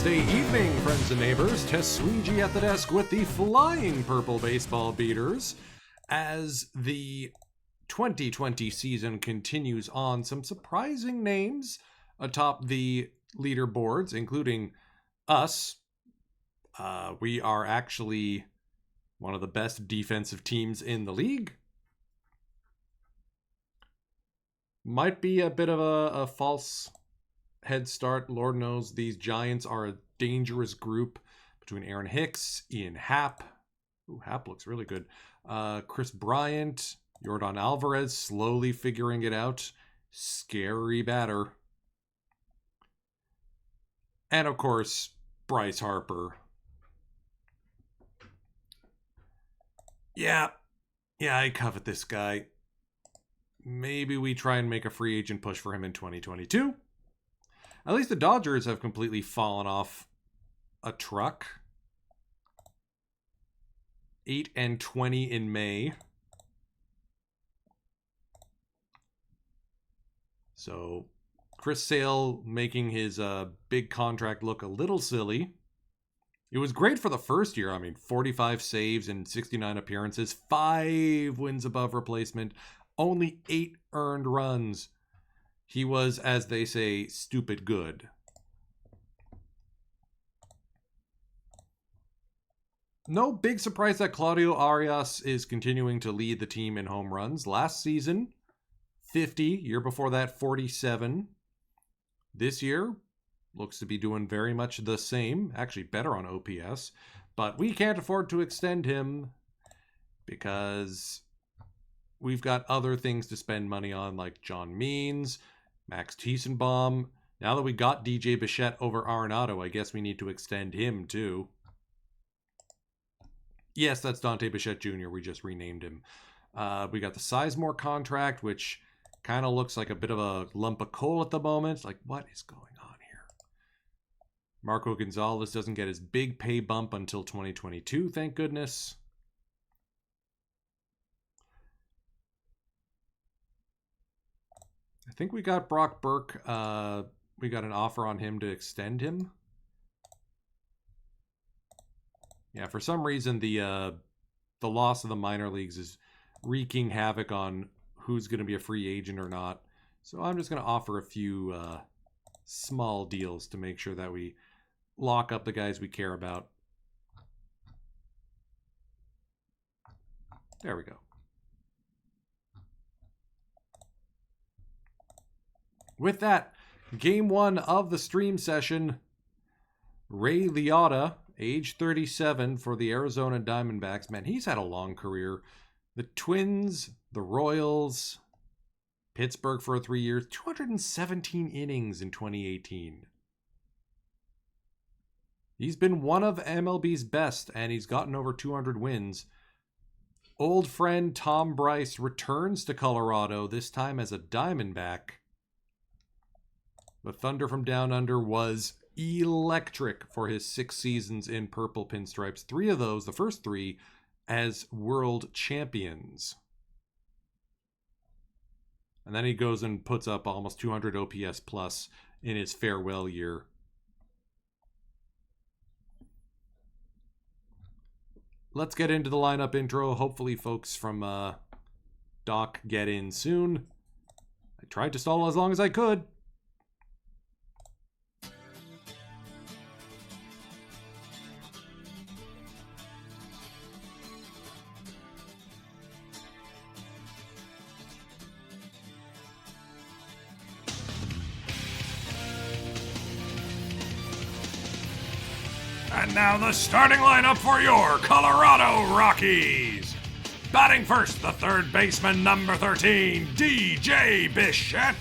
Wednesday evening, friends and neighbors. Tessuigi at the desk with the flying purple baseball beaters. As the 2020 season continues on, some surprising names atop the leaderboards, including us. We are actually one of the best defensive teams in the league. Might be a bit of a false head start. Lord knows these Giants are a dangerous group between Aaron Hicks, Ian Happ. Ooh, Happ looks really good. Chris Bryant, Yordan Alvarez slowly figuring it out. Scary batter. And of course, Bryce Harper. Yeah, I covet this guy. Maybe we try and make a free agent push for him in 2022. At least the Dodgers have completely fallen off a truck. 8-20 in May. So Chris Sale making his big contract look a little silly. It was great for the first year. 45 saves and 69 appearances, 5 wins above replacement, only 8 earned runs. He was, as they say, stupid good. No big surprise that Claudio Arias is continuing to lead the team in home runs. Last season, 50. Year before that, 47. This year, looks to be doing very much the same. Actually, better on OPS. But we can't afford to extend him because we've got other things to spend money on, like John Means, Max Tiesenbaum. Now that we got DJ Bichette over Arenado, I guess we need to extend him too. Yes, that's Dante Bichette Jr. We just renamed him. We got the Sizemore contract, which kind of looks like a bit of a lump of coal at the moment. Like, what is going on here? Marco Gonzalez doesn't get his big pay bump until 2022, thank goodness. I think we got Brock Burke. We got an offer on him to extend him. Yeah, for some reason the loss of the minor leagues is wreaking havoc on who's going to be a free agent or not. So I'm just going to offer a few small deals to make sure that we lock up the guys we care about. There we go. With that, game 1 of the stream session, Ray Liotta, age 37 for the Arizona Diamondbacks. Man, he's had a long career. The Twins, the Royals, Pittsburgh for 3 years, 217 innings in 2018. He's been one of MLB's best, and he's gotten over 200 wins. Old friend Tom Bryce returns to Colorado, this time as a Diamondback. The Thunder from Down Under was electric for his 6 seasons in purple pinstripes. 3 of those, the first 3, as world champions. And then he goes and puts up almost 200 OPS plus in his farewell year. Let's get into the lineup intro. Hopefully folks from Doc get in soon. I tried to stall as long as I could. And now the starting lineup for your Colorado Rockies. Batting first, the third baseman, number 13, DJ Bichette.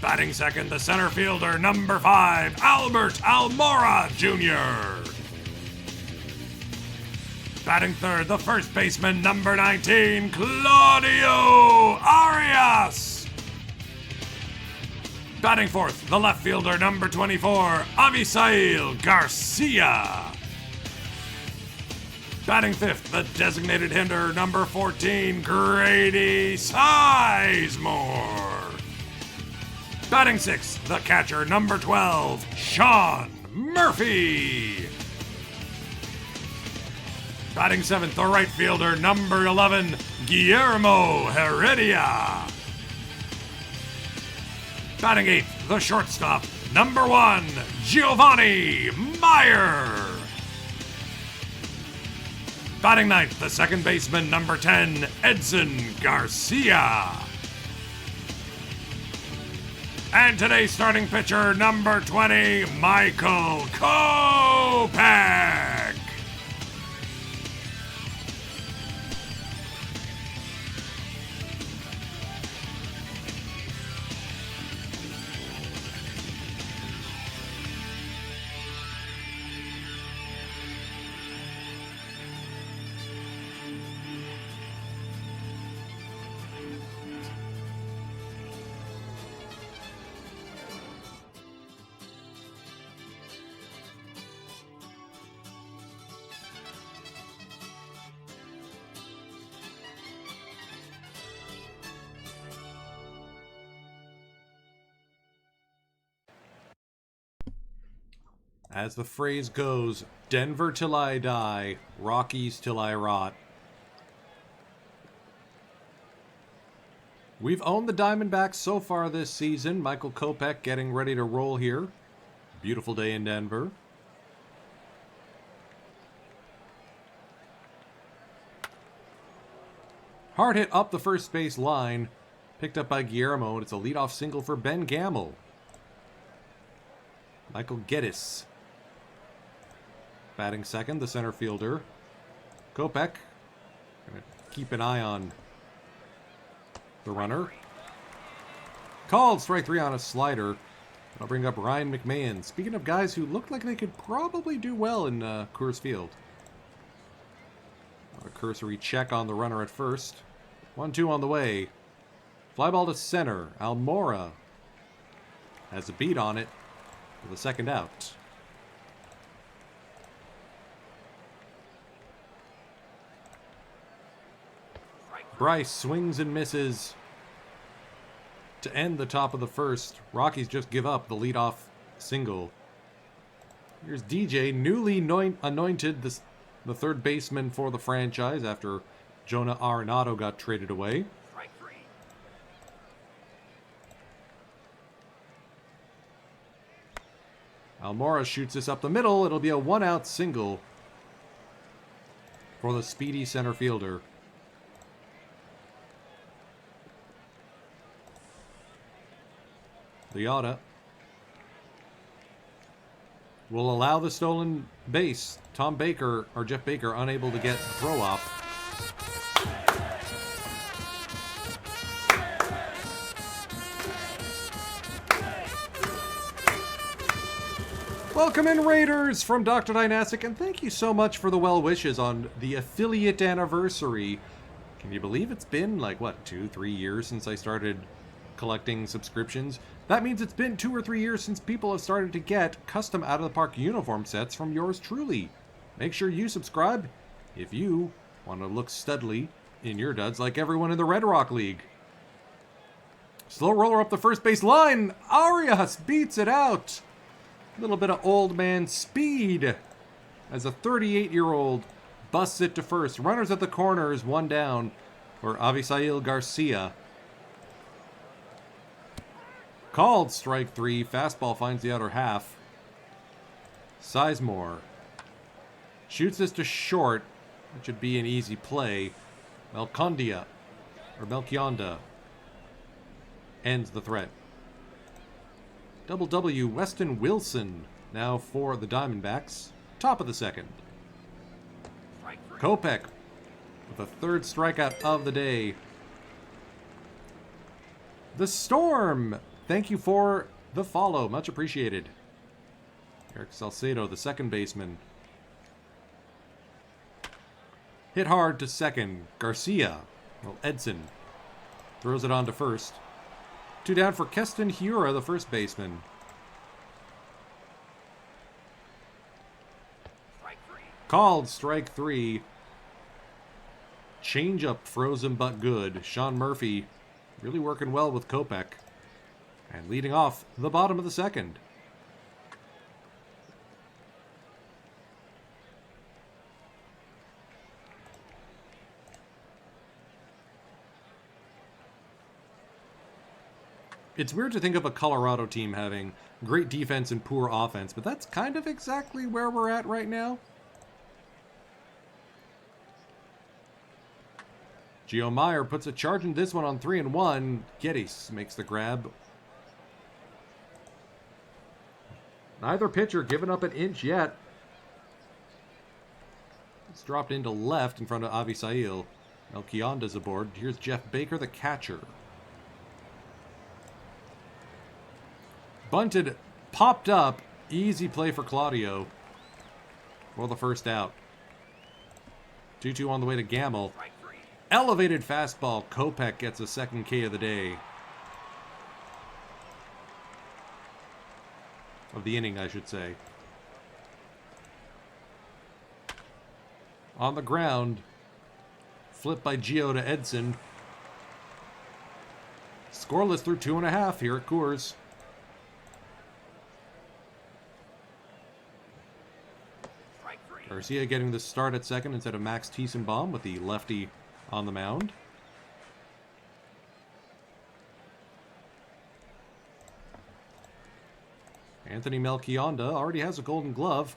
Batting second, the center fielder, number 5, Albert Almora Jr. Batting third, the first baseman, number 19, Claudio Arias. Batting fourth, the left fielder, number 24, Avisail Garcia. Batting fifth, the designated hitter, number 14, Grady Sizemore. Batting sixth, the catcher, number 12, Sean Murphy. Batting seventh, the right fielder, number 11, Guillermo Heredia. Batting eighth, the shortstop, number 1, Giovanni Meyer. Batting ninth, the second baseman, number 10, Edson Garcia. And today's starting pitcher, number 20, Michael Kopech. As the phrase goes, Denver till I die, Rockies till I rot. We've owned the Diamondbacks so far this season. Michael Kopech getting ready to roll here. Beautiful day in Denver. Hard hit up the first base line. Picked up by Guillermo, and it's a leadoff single for Ben Gamble. Michael Geddes. Batting second, the center fielder. Kopech. Gonna keep an eye on the runner. Called strike 3 on a slider. I'll bring up Ryan McMahon. Speaking of guys who look like they could probably do well in Coors Field. A cursory check on the runner at first. 1-2 on the way. Fly ball to center. Almora has a beat on it for the second out. Bryce swings and misses to end the top of the first. Rockies just give up the leadoff single. Here's DJ, newly anointed the third baseman for the franchise after Jonah Arenado got traded away. Almora shoots this up the middle. It'll be a 1-out single for the speedy center fielder. Liotta will allow the stolen base. Jeff Baker unable to get the throw off. Welcome in, Raiders, from Dr. Dynastic, and thank you so much for the well wishes on the affiliate anniversary. Can you believe it's been, 2-3 years since I started collecting subscriptions? That means it's been 2 or 3 years since people have started to get custom out-of-the-park uniform sets from yours truly. Make sure you subscribe if you want to look studly in your duds like everyone in the Red Rock League. Slow roller up the first base line. Arias beats it out. A little bit of old man speed as a 38-year-old busts it to first. Runners at the corners, 1 down for Avisail Garcia. Called strike 3. Fastball finds the outer half. Sizemore shoots this to short. It should be an easy play. Melchionda ends the threat. Double W, Weston Wilson now for the Diamondbacks. Top of the second. Kopech with the third strikeout of the day. The Storm, thank you for the follow. Much appreciated. Eric Salcedo, the second baseman. Hit hard to second. Garcia. Edson throws it on to first. 2 down for Keston Hiura, the first baseman. Called strike 3. Changeup frozen but good. Sean Murphy really working well with Kopech. And leading off the bottom of the second. It's weird to think of a Colorado team having great defense and poor offense, but that's kind of exactly where we're at right now. Gio Meyer puts a charge in this one on 3-1. Geddes makes the grab. Neither pitcher giving up an inch yet. It's dropped into left in front of Avisail. Melchionda's aboard. Here's Jeff Baker, the catcher. Bunted, popped up. Easy play for Claudio. For the first out. 2-2 on the way to Gamble. Elevated fastball. Kopech gets a second K of the day. Of the inning, I should say. On the ground. Flip by Gio to Edson. Scoreless through 2.5 here at Coors. Garcia getting the start at second instead of Max Tiesenbaum with the lefty on the mound. Anthony Melchionda already has a Golden Glove.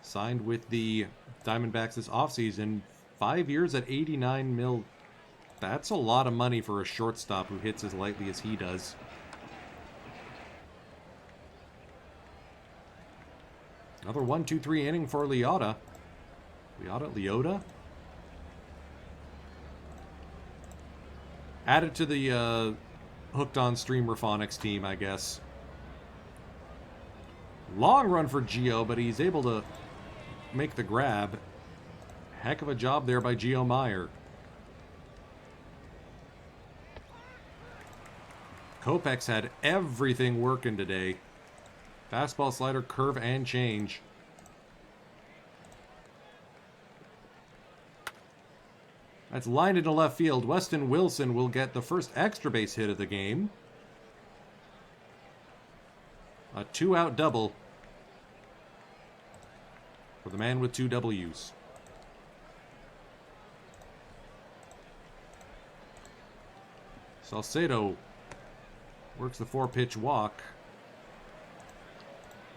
Signed with the Diamondbacks this offseason. 5 years at $89 million. That's a lot of money for a shortstop who hits as lightly as he does. Another 1-2-3 inning for Leota. Leota? Added to the Hooked on Streamer Phonics team, I guess. Long run for Gio, but he's able to make the grab. Heck of a job there by Gio Meyer. Kopech's had everything working today. Fastball, slider, curve, and change. That's lined into left field. Weston Wilson will get the first extra base hit of the game. A 2-out double for the man with 2 Ws. Salcedo works the 4-pitch walk.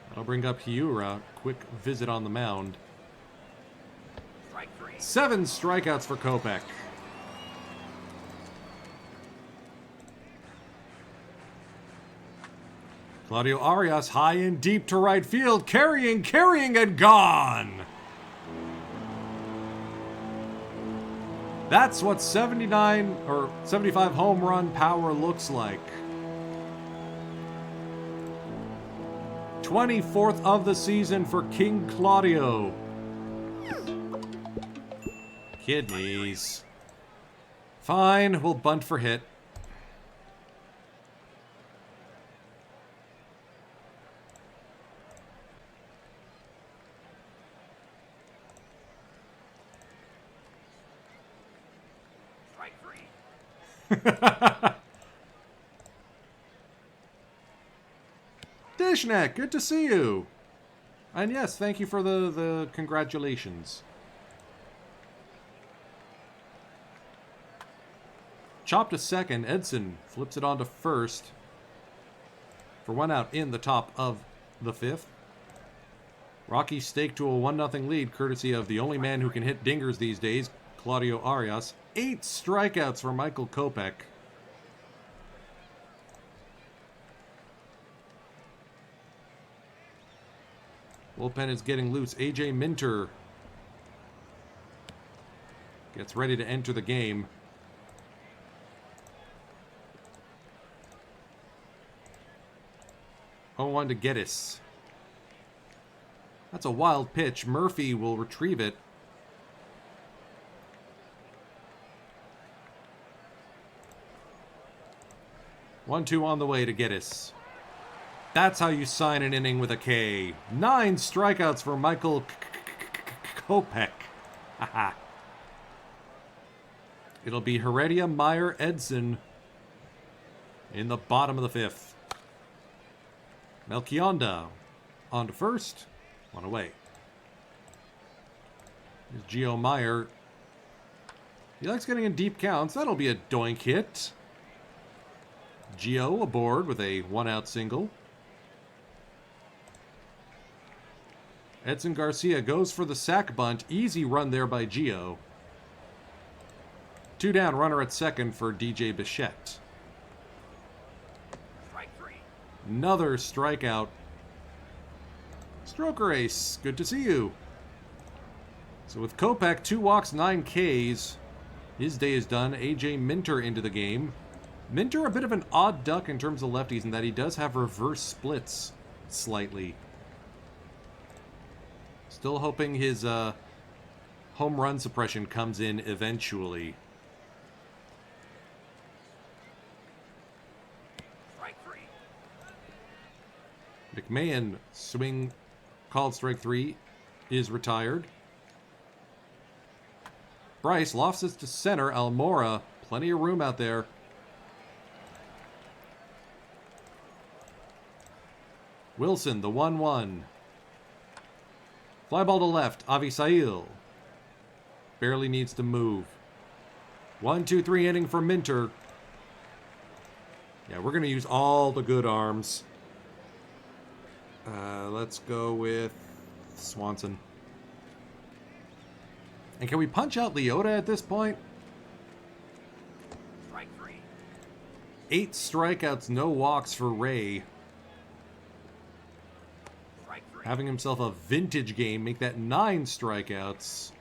That'll bring up Hiura. Quick visit on the mound. 7 strikeouts for Kopech. Claudio Arias high and deep to right field. Carrying, and gone. That's what 79 or 75 home run power looks like. 24th of the season for King Claudio. Kidneys. Fine, we'll bunt for hit. Dishneck, good to see you. And yes, thank you for the congratulations. Chop to second. Edson flips it on to first. For 1 out in the top of the 5th. Rocky stake to a 1-0 lead, courtesy of the only man who can hit dingers these days, Claudio Arias. 8 strikeouts for Michael Kopech. Bullpen is getting loose. AJ Minter gets ready to enter the game. On to Geddes. That's a wild pitch. Murphy will retrieve it. One-two on the way to Geddes. That's how you sign an inning with a K. 9 strikeouts for Michael Kopech. It'll be Heredia, Meyer, Edson in the bottom of the 5th. Melchionda on to first. One away. Here's Gio Meyer. He likes getting in deep counts. That'll be a doink hit. Gio aboard with a one-out single. Edson Garcia goes for the sac bunt. Easy run there by Gio. 2 down, runner at second for DJ Bichette. Strike 3. Another strikeout. Stroker ace, good to see you. So with Kopech, 2 walks, 9 Ks, his day is done. AJ Minter into the game. Minter, a bit of an odd duck in terms of lefties in that he does have reverse splits slightly. Still hoping his home run suppression comes in eventually. Strike 3. McMahon, swing called strike 3, is retired. Bryce lofts it to center. Almora, plenty of room out there. Wilson, the 1-1. Fly ball to left. Avisail. Barely needs to move. 1-2-3 inning for Minter. Yeah, we're going to use all the good arms. Let's go with Swanson. And can we punch out Leota at this point? Strike 3. 8 strikeouts, no walks for Ray. Strike 3. Having himself a vintage game, make that 9 strikeouts.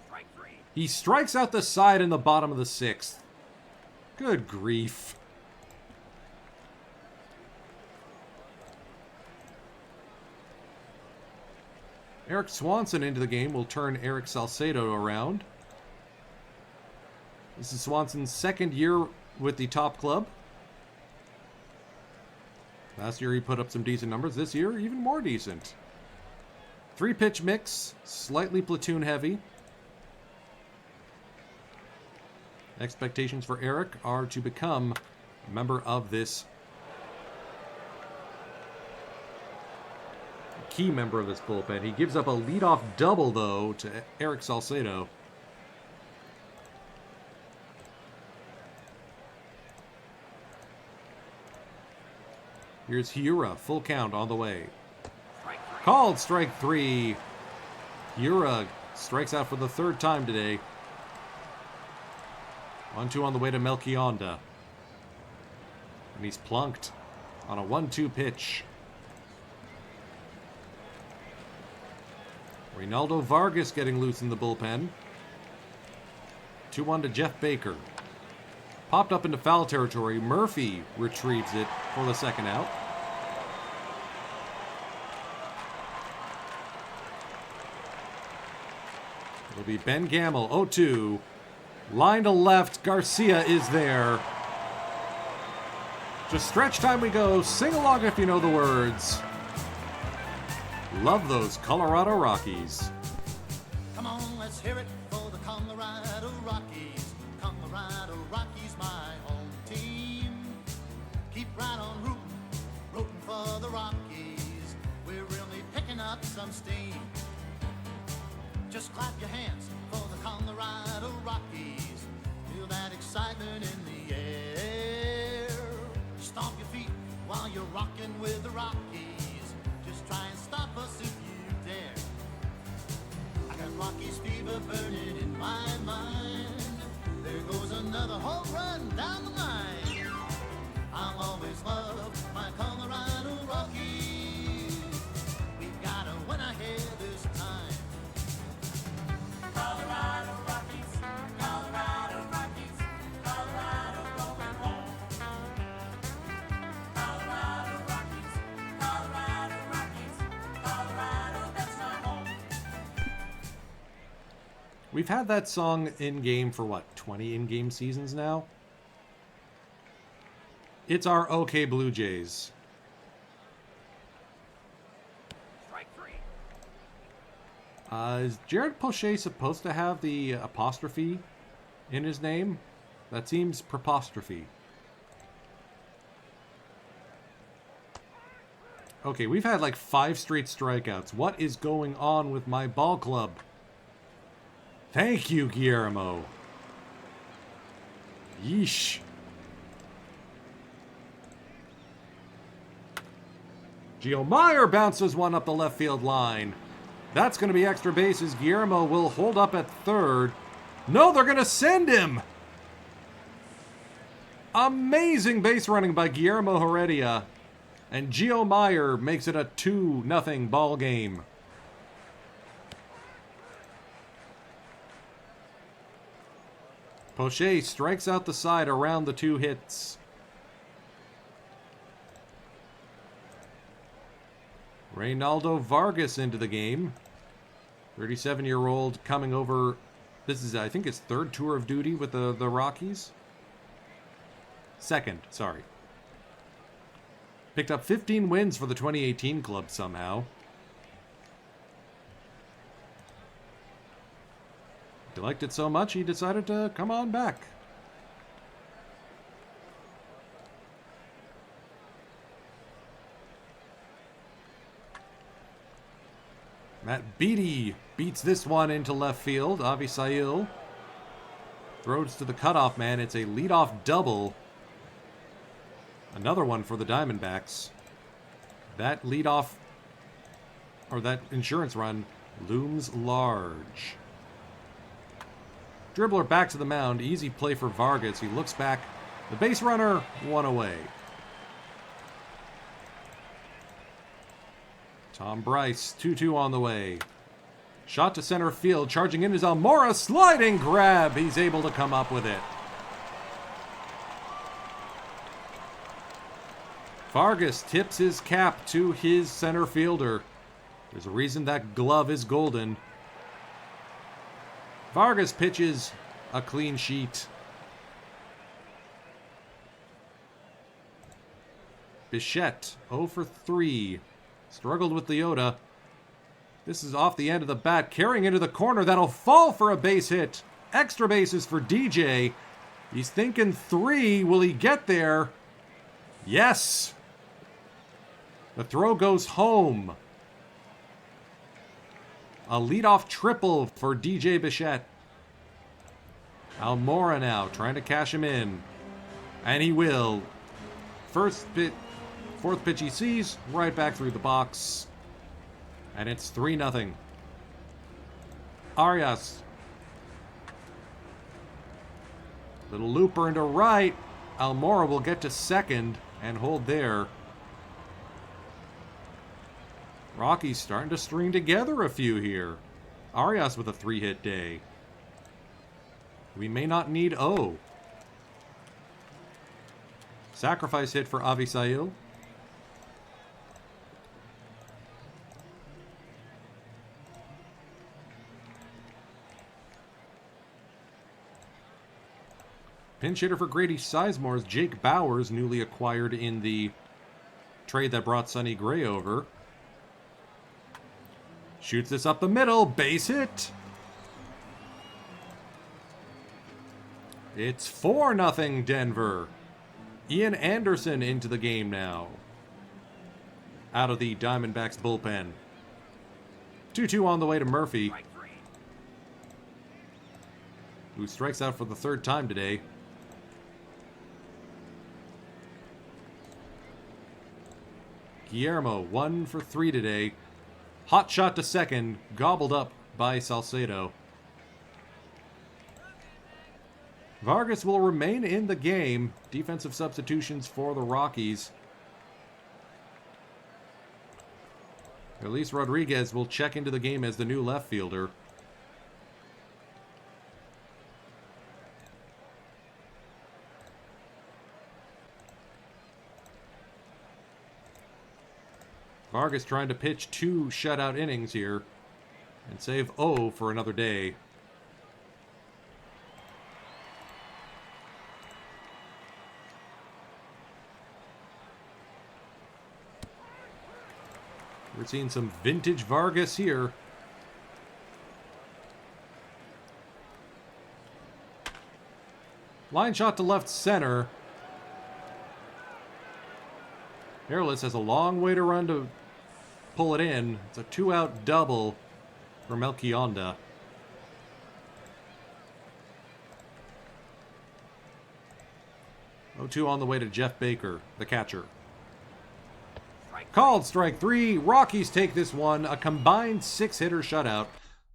Strike 3. He strikes out the side in the bottom of the 6th. Good grief. Eric Swanson into the game will turn Eric Salcedo around. This is Swanson's 2nd year with the top club. Last year he put up some decent numbers. This year, even more decent. 3-pitch mix, slightly platoon heavy. Expectations for Eric are to become a member of this key member of this bullpen. He gives up a leadoff double, though, to Eric Salcedo. Here's Hiura, full count on the way. Strike 3. Called strike 3. Hiura strikes out for the 3rd time today. 1-2 on the way to Melchionda. And he's plunked on a 1-2 pitch. Reynaldo Vargas getting loose in the bullpen. 2-1 to Jeff Baker. Popped up into foul territory. Murphy retrieves it for the 2nd out. It'll be Ben Gamble, 0-2. Line to left, Garcia is there. Just stretch time we go. Sing along if you know the words. Love those Colorado Rockies. Come on, let's hear it for the Colorado Rockies. Colorado Rockies, my home team. Keep right on rooting for the Rockies. We're really picking up some steam. Just clap your hands for the Colorado Rockies. Feel that excitement in the air. Stomp your feet while you're rocking with the Rockies. Just try and stop us if you dare. I got Rockies fever burning in my mind. There goes another home run down the line. I'll always love my Colorado Rockies. We've got to win ahead this time. Colorado Rockies, Colorado Rockies, Colorado going home. Colorado Rockies, Colorado Rockies, Colorado, that's my home. We've had that song in-game for, what, 20 in-game seasons now? It's our OK Blue Jays. Strike 3. Is Jared Poche supposed to have the apostrophe in his name? That seems prepostrophe. Okay, we've had like 5 straight strikeouts. What is going on with my ball club? Thank you, Guillermo. Yeesh. Gio Meyer bounces one up the left field line. That's going to be extra bases. Guillermo will hold up at third. No, they're going to send him. Amazing base running by Guillermo Heredia. And Gio Meyer makes it a 2-0 ball game. Poche strikes out the side around the 2 hits. Reynaldo Vargas into the game. 37-year-old coming over. This is, I think, his 3rd tour of duty with the Rockies. 2nd, sorry. Picked up 15 wins for the 2018 club somehow. He liked it so much, he decided to come on back. Matt Beattie beats this one into left field. Avi Sail throws to the cutoff man. It's a leadoff double. Another one for the Diamondbacks. That leadoff, or that insurance run, looms large. Dribbler back to the mound. Easy play for Vargas. He looks back. The base runner, 1 away. Tom Bryce, 2-2 on the way. Shot to center field. Charging in is Almora. Sliding grab. He's able to come up with it. Vargas tips his cap to his center fielder. There's a reason that glove is golden. Vargas pitches a clean sheet. Bichette, 0 for 3. Struggled with Leota. This is off the end of the bat, carrying into the corner. That'll fall for a base hit. Extra bases for DJ. He's thinking 3. Will he get there? Yes. The throw goes home. A leadoff triple for DJ Bichette. Almora now trying to cash him in. And he will. Fourth pitch he sees, right back through the box. And it's 3-0. Arias. Little looper into right. Almora will get to second and hold there. Rockies starting to string together a few here. Arias with a 3-hit day. We may not need O. Sacrifice hit for Avi Sail. Pinch hitter for Grady Sizemore's Jake Bowers, newly acquired in the trade that brought Sonny Gray over. Shoots this up the middle. Base hit. It's 4-0 Denver. Ian Anderson into the game now. Out of the Diamondbacks bullpen. 2-2 on the way to Murphy, who strikes out for the 3rd time today. Guillermo, 1 for 3 today. Hot shot to second, gobbled up by Salcedo. Vargas will remain in the game. Defensive substitutions for the Rockies. Elise Rodriguez will check into the game as the new left fielder. Vargas trying to pitch 2 shutout innings here and save O for another day. We're seeing some vintage Vargas here. Line shot to left center. Hairless has a long way to run to pull it in. It's a 2-out double for Melchionda. O2 on the way to Jeff Baker, the catcher. Called strike 3. Rockies take this one. A combined 6-hitter shutout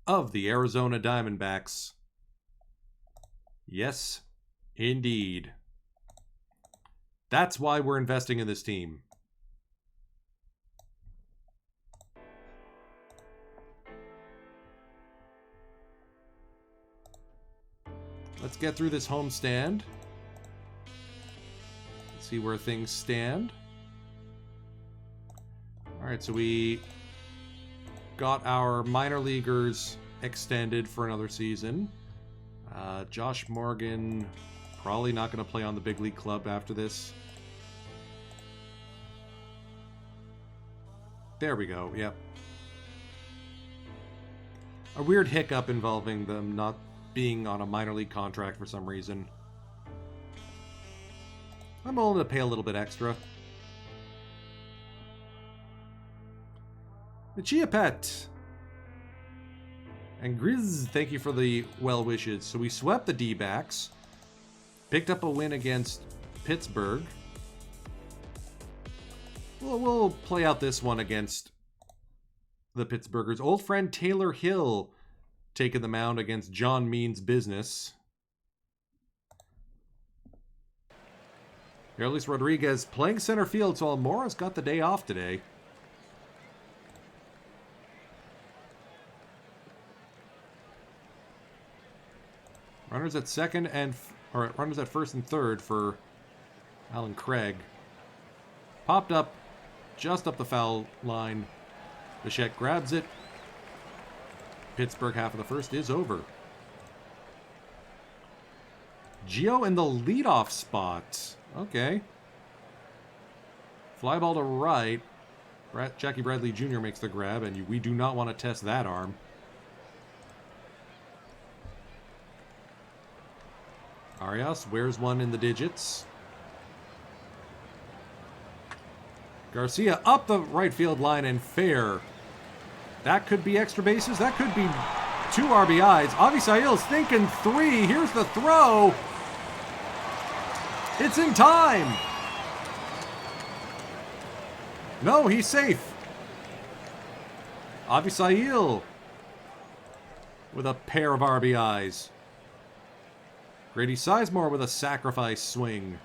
of the Arizona Diamondbacks. Yes, indeed. That's why we're investing in this team. Let's get through this homestand. Let's see where things stand. Alright, so we got our minor leaguers extended for another season. Josh Morgan, probably not going to play on the big league club after this. There we go, yep. A weird hiccup involving them not being on a minor league contract for some reason. I'm willing to pay a little bit extra. The Chia Pet. And Grizz, thank you for the well wishes. So we swept the D-backs. Picked up a win against Pittsburgh. We'll play out this one against the Pittsburghers. Old friend Taylor Hill taking the mound against John Means Business. Carlos Rodriguez playing center field, so Almora's got the day off today. Runners at second and runners at first and third for Alan Craig. Popped up just up the foul line. Bichette grabs it. Pittsburgh half of the first is over. Gio in the leadoff spot. Okay. Fly ball to right. Jackie Bradley Jr. makes the grab, and we do not want to test that arm. Arias wears one in the digits. Garcia up the right field line and fair. That could be extra bases. That could be 2 RBIs. Avisail's thinking 3. Here's the throw. It's in time. No, he's safe. Avisail with a pair of RBIs. Grady Sizemore with a sacrifice swing.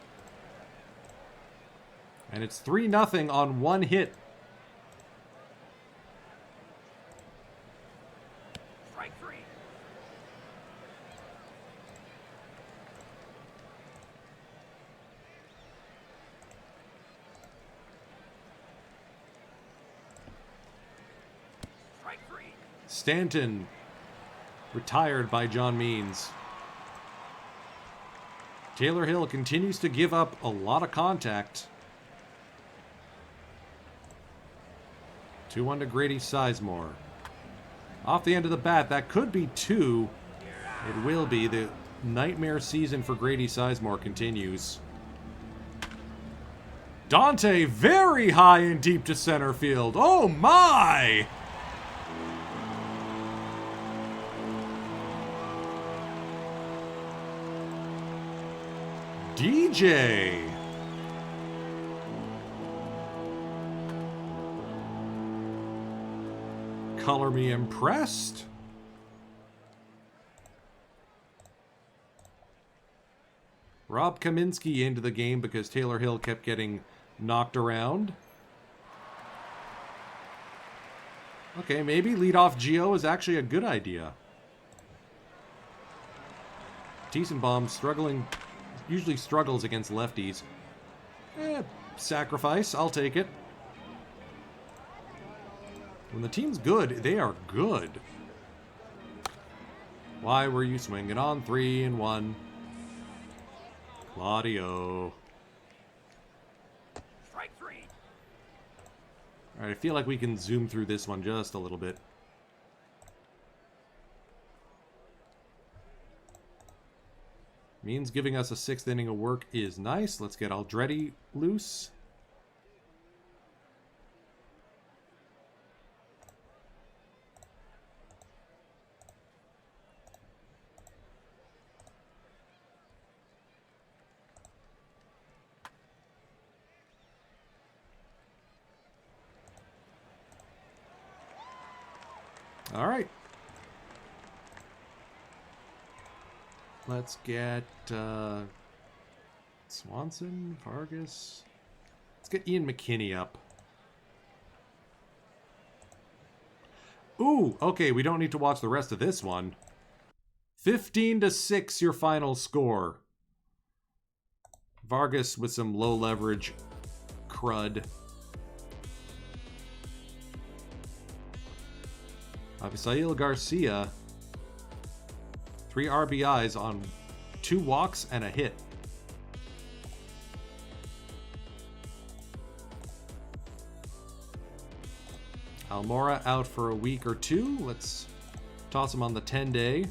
And it's 3-0 on one hit. Strike 3. Strike 3. Stanton retired by John Means. Taylor Hill continues to give up a lot of contact. 2-1 to Grady Sizemore. Off the end of the bat, that could be 2. It will be. The nightmare season for Grady Sizemore continues. Dante very high and deep to center field. Oh my! DJ. Color me impressed. Rob Kaminsky into the game because Taylor Hill kept getting knocked around. Okay, maybe leadoff Gio is actually a good idea. Tiesenbaum usually struggles against lefties. Sacrifice, I'll take it. When the team's good, they are good. Why were you swinging on 3-1? Claudio. Strike 3. All right, I feel like we can zoom through this one just a little bit. Means giving us a 6th inning of work is nice. Let's get Aldretti loose. All right. Let's get Swanson, Vargas. Let's get Ian McKinney up. Ooh, okay, we don't need to watch the rest of this one. 15-6 your final score. Vargas with some low leverage crud. Abisail Garcia, 3 RBIs on 2 walks and a hit. Almora out for a week or 2. Let's toss him on the 10-day.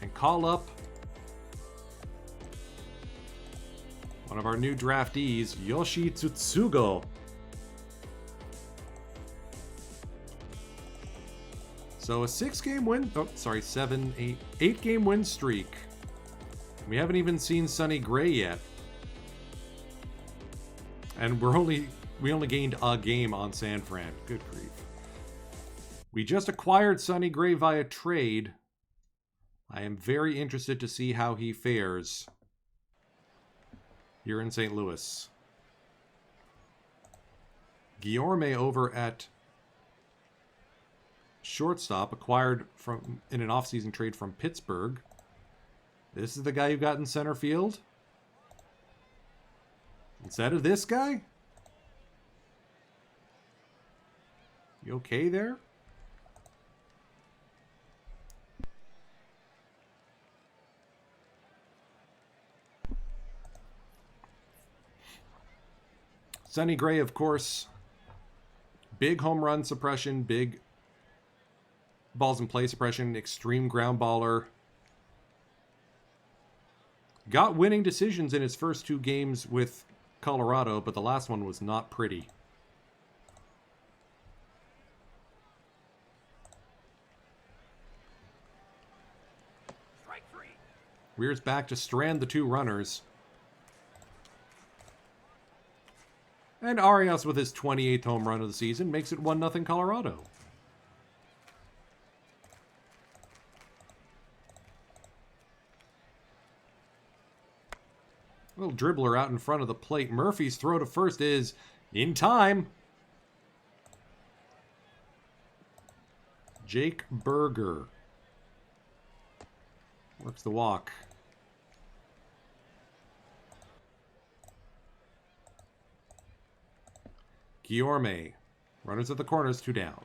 And call up one of our new draftees, Yoshi Tsutsugo. So a 6-game win, 8-game win streak. We haven't even seen Sonny Gray yet. And we only gained a game on San Fran. Good grief. We just acquired Sonny Gray via trade. I am very interested to see how he fares here in St. Louis. Guillorme over at shortstop, acquired in an offseason trade from Pittsburgh. This is the guy you got in center field? Instead of this guy? You okay there? Sonny Gray, of course, big home run suppression, big balls in play suppression, extreme ground baller. Got winning decisions in his first 2 games with Colorado, but the last one was not pretty. Strike 3. Weir's back to strand the 2 runners. And Arias with his 28th home run of the season makes it 1-0 Colorado. Little dribbler out in front of the plate. Murphy's throw to first is in time. Jake Berger works the walk. Guillorme, runners at the corners, 2 down.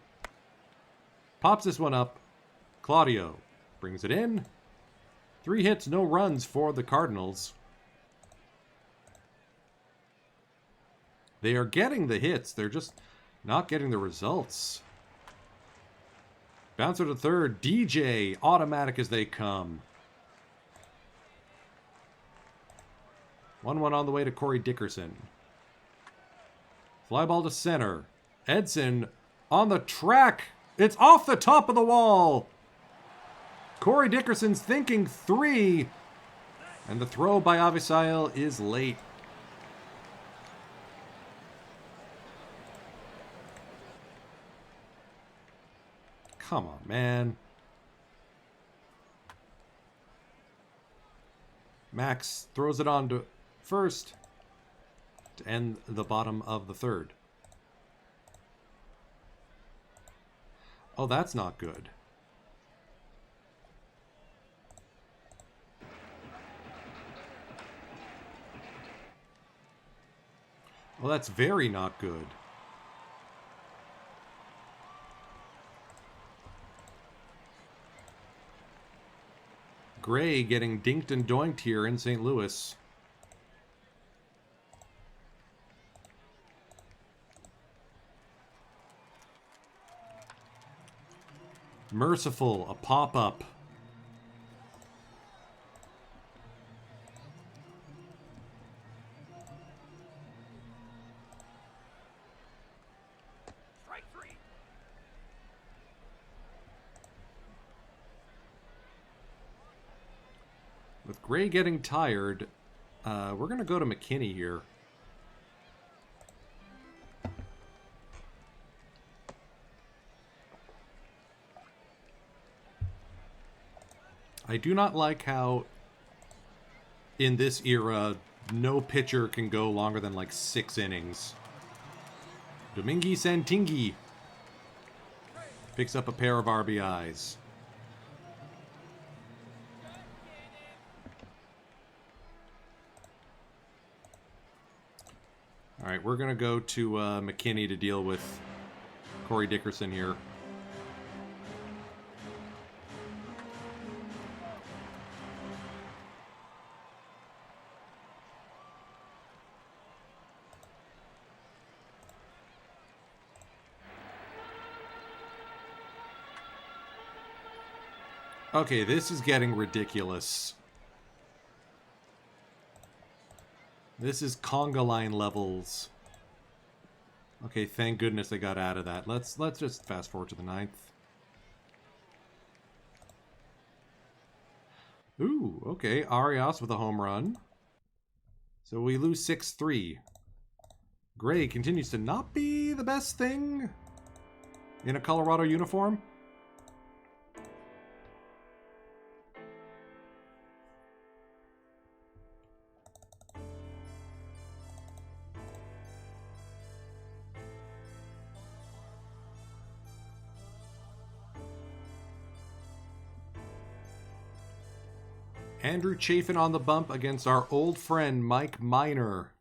Pops this one up. Claudio brings it in. 3 hits, no runs for the Cardinals. They are getting the hits. They're just not getting the results. Bouncer to third. DJ, automatic as they come. 1-1 on the way to Corey Dickerson. Fly ball to center. Edson on the track. It's off the top of the wall. Corey Dickerson's thinking 3. And the throw by Avisail is late. Come on, man. Max throws it on to first to end the bottom of the 3rd. Oh, that's not good. Well, that's very not good. Gray getting dinked and doinked here in St. Louis. Merciful, a pop-up. Strike 3. With Gray getting tired, We're going to go to McKinney here. I do not like how in this era no pitcher can go longer than like 6 innings. Domingue Santingui picks up a pair of RBIs. All right, we're going to go to McKinney to deal with Corey Dickerson here. Okay, this is getting ridiculous. This is conga line levels. Okay, thank goodness they got out of that. Let's just fast forward to the 9th. Ooh, okay, Arias with a home run. So we lose 6-3. Gray continues to not be the best thing in a Colorado uniform. Andrew Chafin on the bump against our old friend Mike Minor.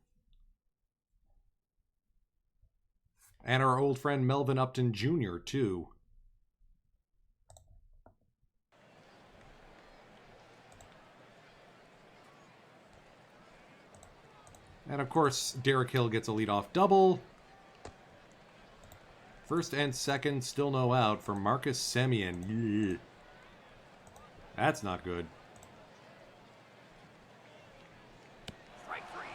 And our old friend Melvin Upton Jr., too. And of course, Derek Hill gets a leadoff double. First and second, still no out for Marcus Semien. Yeah. That's not good. Strike 3.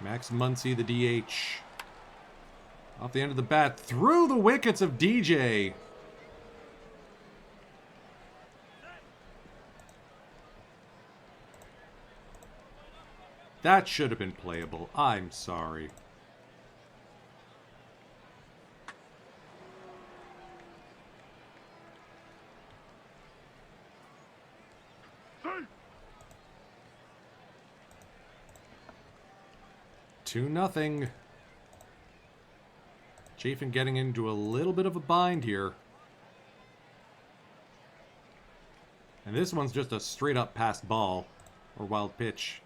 Max Muncy, the DH. Off the end of the bat, through the wickets of DJ. That should have been playable. I'm sorry. Two nothing. Chafin getting into a little bit of a bind here. And this one's just a straight up passed ball or wild pitch.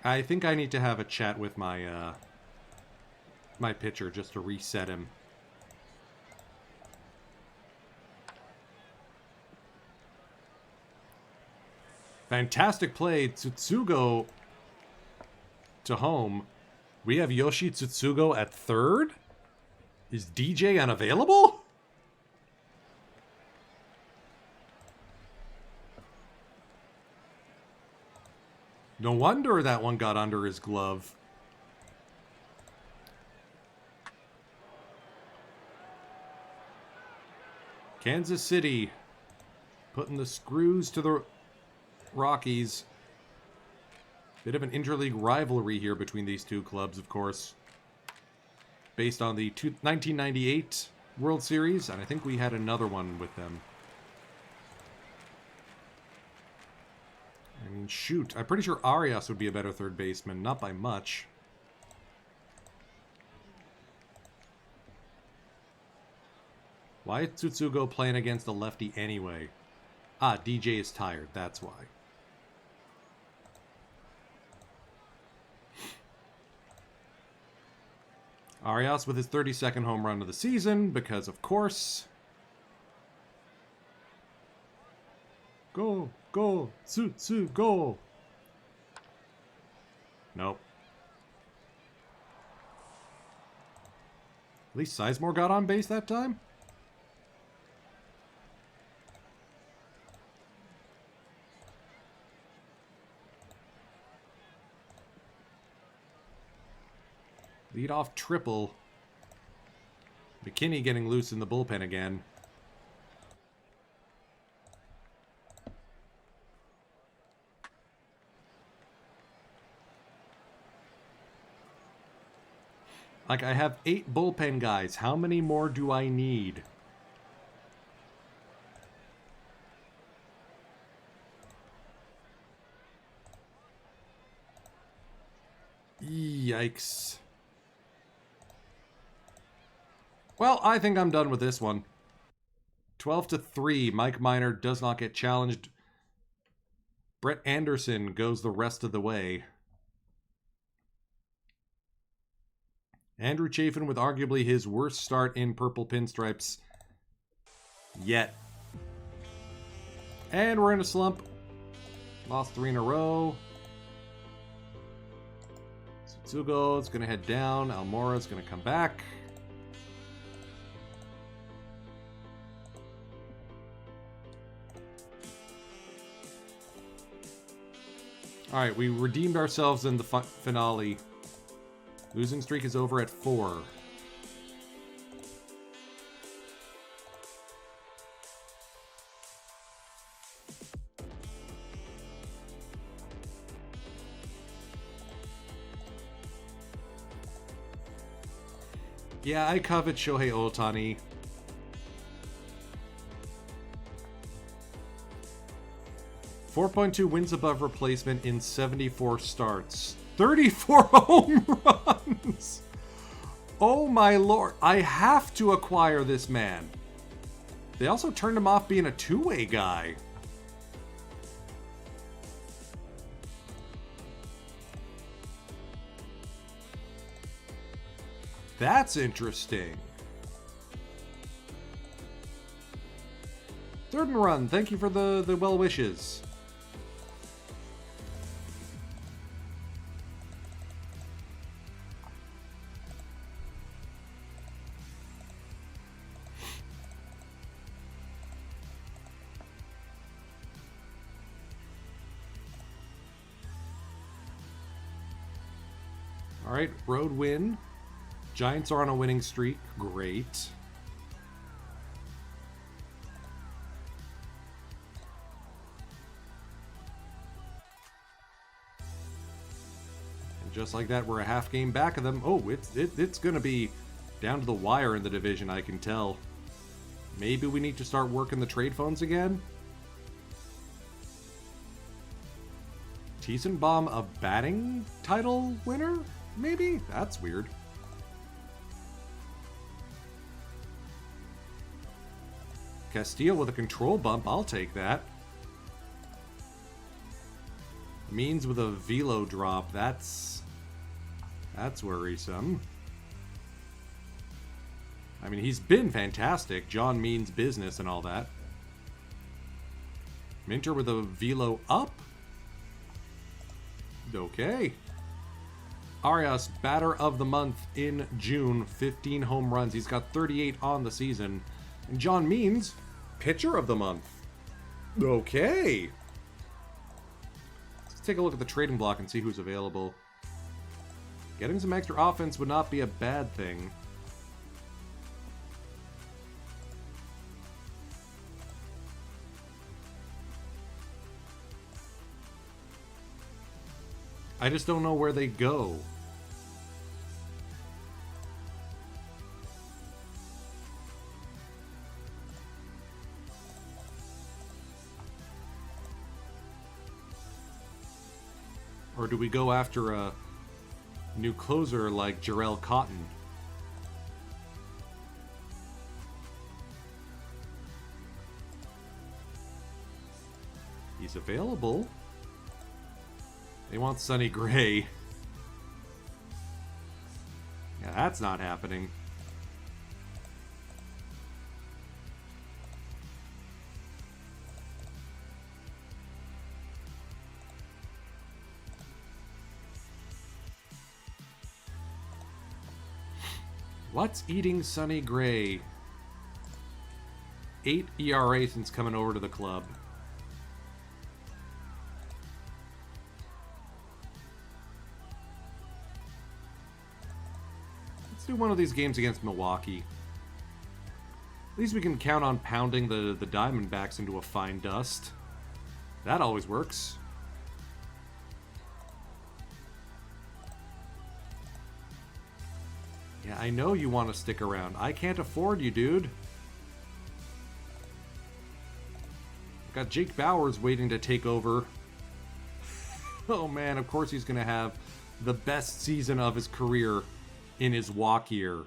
I think I need to have a chat with my my pitcher just to reset him. Fantastic play, Tsutsugo to home. We have Yoshi Tsutsugo at third? Is DJ unavailable? No wonder that one got under his glove. Kansas City putting the screws to the Rockies. Bit of an interleague rivalry here between these two clubs, of course. Based on the 1998 World Series, and I think we had another one with them. I mean, shoot. I'm pretty sure Arias would be a better third baseman. Not by much. Why is Tsutsugo playing against a lefty anyway? Ah, DJ is tired. That's why. Arias with his 32nd home run of the season, because of course. Go, go, Tsutsugo. Nope. At least Sizemore got on base that time? Leadoff triple. McKinney getting loose in the bullpen again. Like, I have 8 bullpen guys. How many more do I need? Yikes. Well, I think I'm done with this one. 12-3. Mike Minor does not get challenged. Brett Anderson goes the rest of the way. Andrew Chafin with arguably his worst start in purple pinstripes yet. And we're in a slump. Lost 3 in a row. Tsugo's going to head down. Almora's going to come back. All right, we redeemed ourselves in the finale. Losing streak is over at 4. Yeah, I covet Shohei Ohtani. .2 wins above replacement in 74 starts. 34 home runs! Oh my lord. I have to acquire this man. They also turned him off being a two-way guy. That's interesting. 3rd and run. Thank you for the well wishes. All right, road win. Giants are on a winning streak. Great. And just like that, we're a half game back of them. Oh, it's going to be down to the wire in the division, I can tell. Maybe we need to start working the trade phones again? Tiesenbaum a batting title winner? Maybe? That's weird. Castillo with a control bump, I'll take that. Means with a velo drop, that's worrisome. I mean, he's been fantastic. John means business and all that. Minter with a velo up. Okay. Arias, batter of the month in June, 15 home runs. He's got 38 on the season. And John Means, pitcher of the month. Okay. Let's take a look at the trading block and see who's available. Getting some extra offense would not be a bad thing. I just don't know where they go. Or do we go after a new closer like Jarrell Cotton? He's available. They want Sonny Gray. Yeah, that's not happening. What's eating Sonny Gray? 8 ERA since coming over to the club. Let's do one of these games against Milwaukee. At least we can count on pounding the Diamondbacks into a fine dust. That always works. Yeah, I know you want to stick around. I can't afford you, dude. Got Jake Bowers waiting to take over. Oh man, of course he's going to have the best season of his career in his walk year.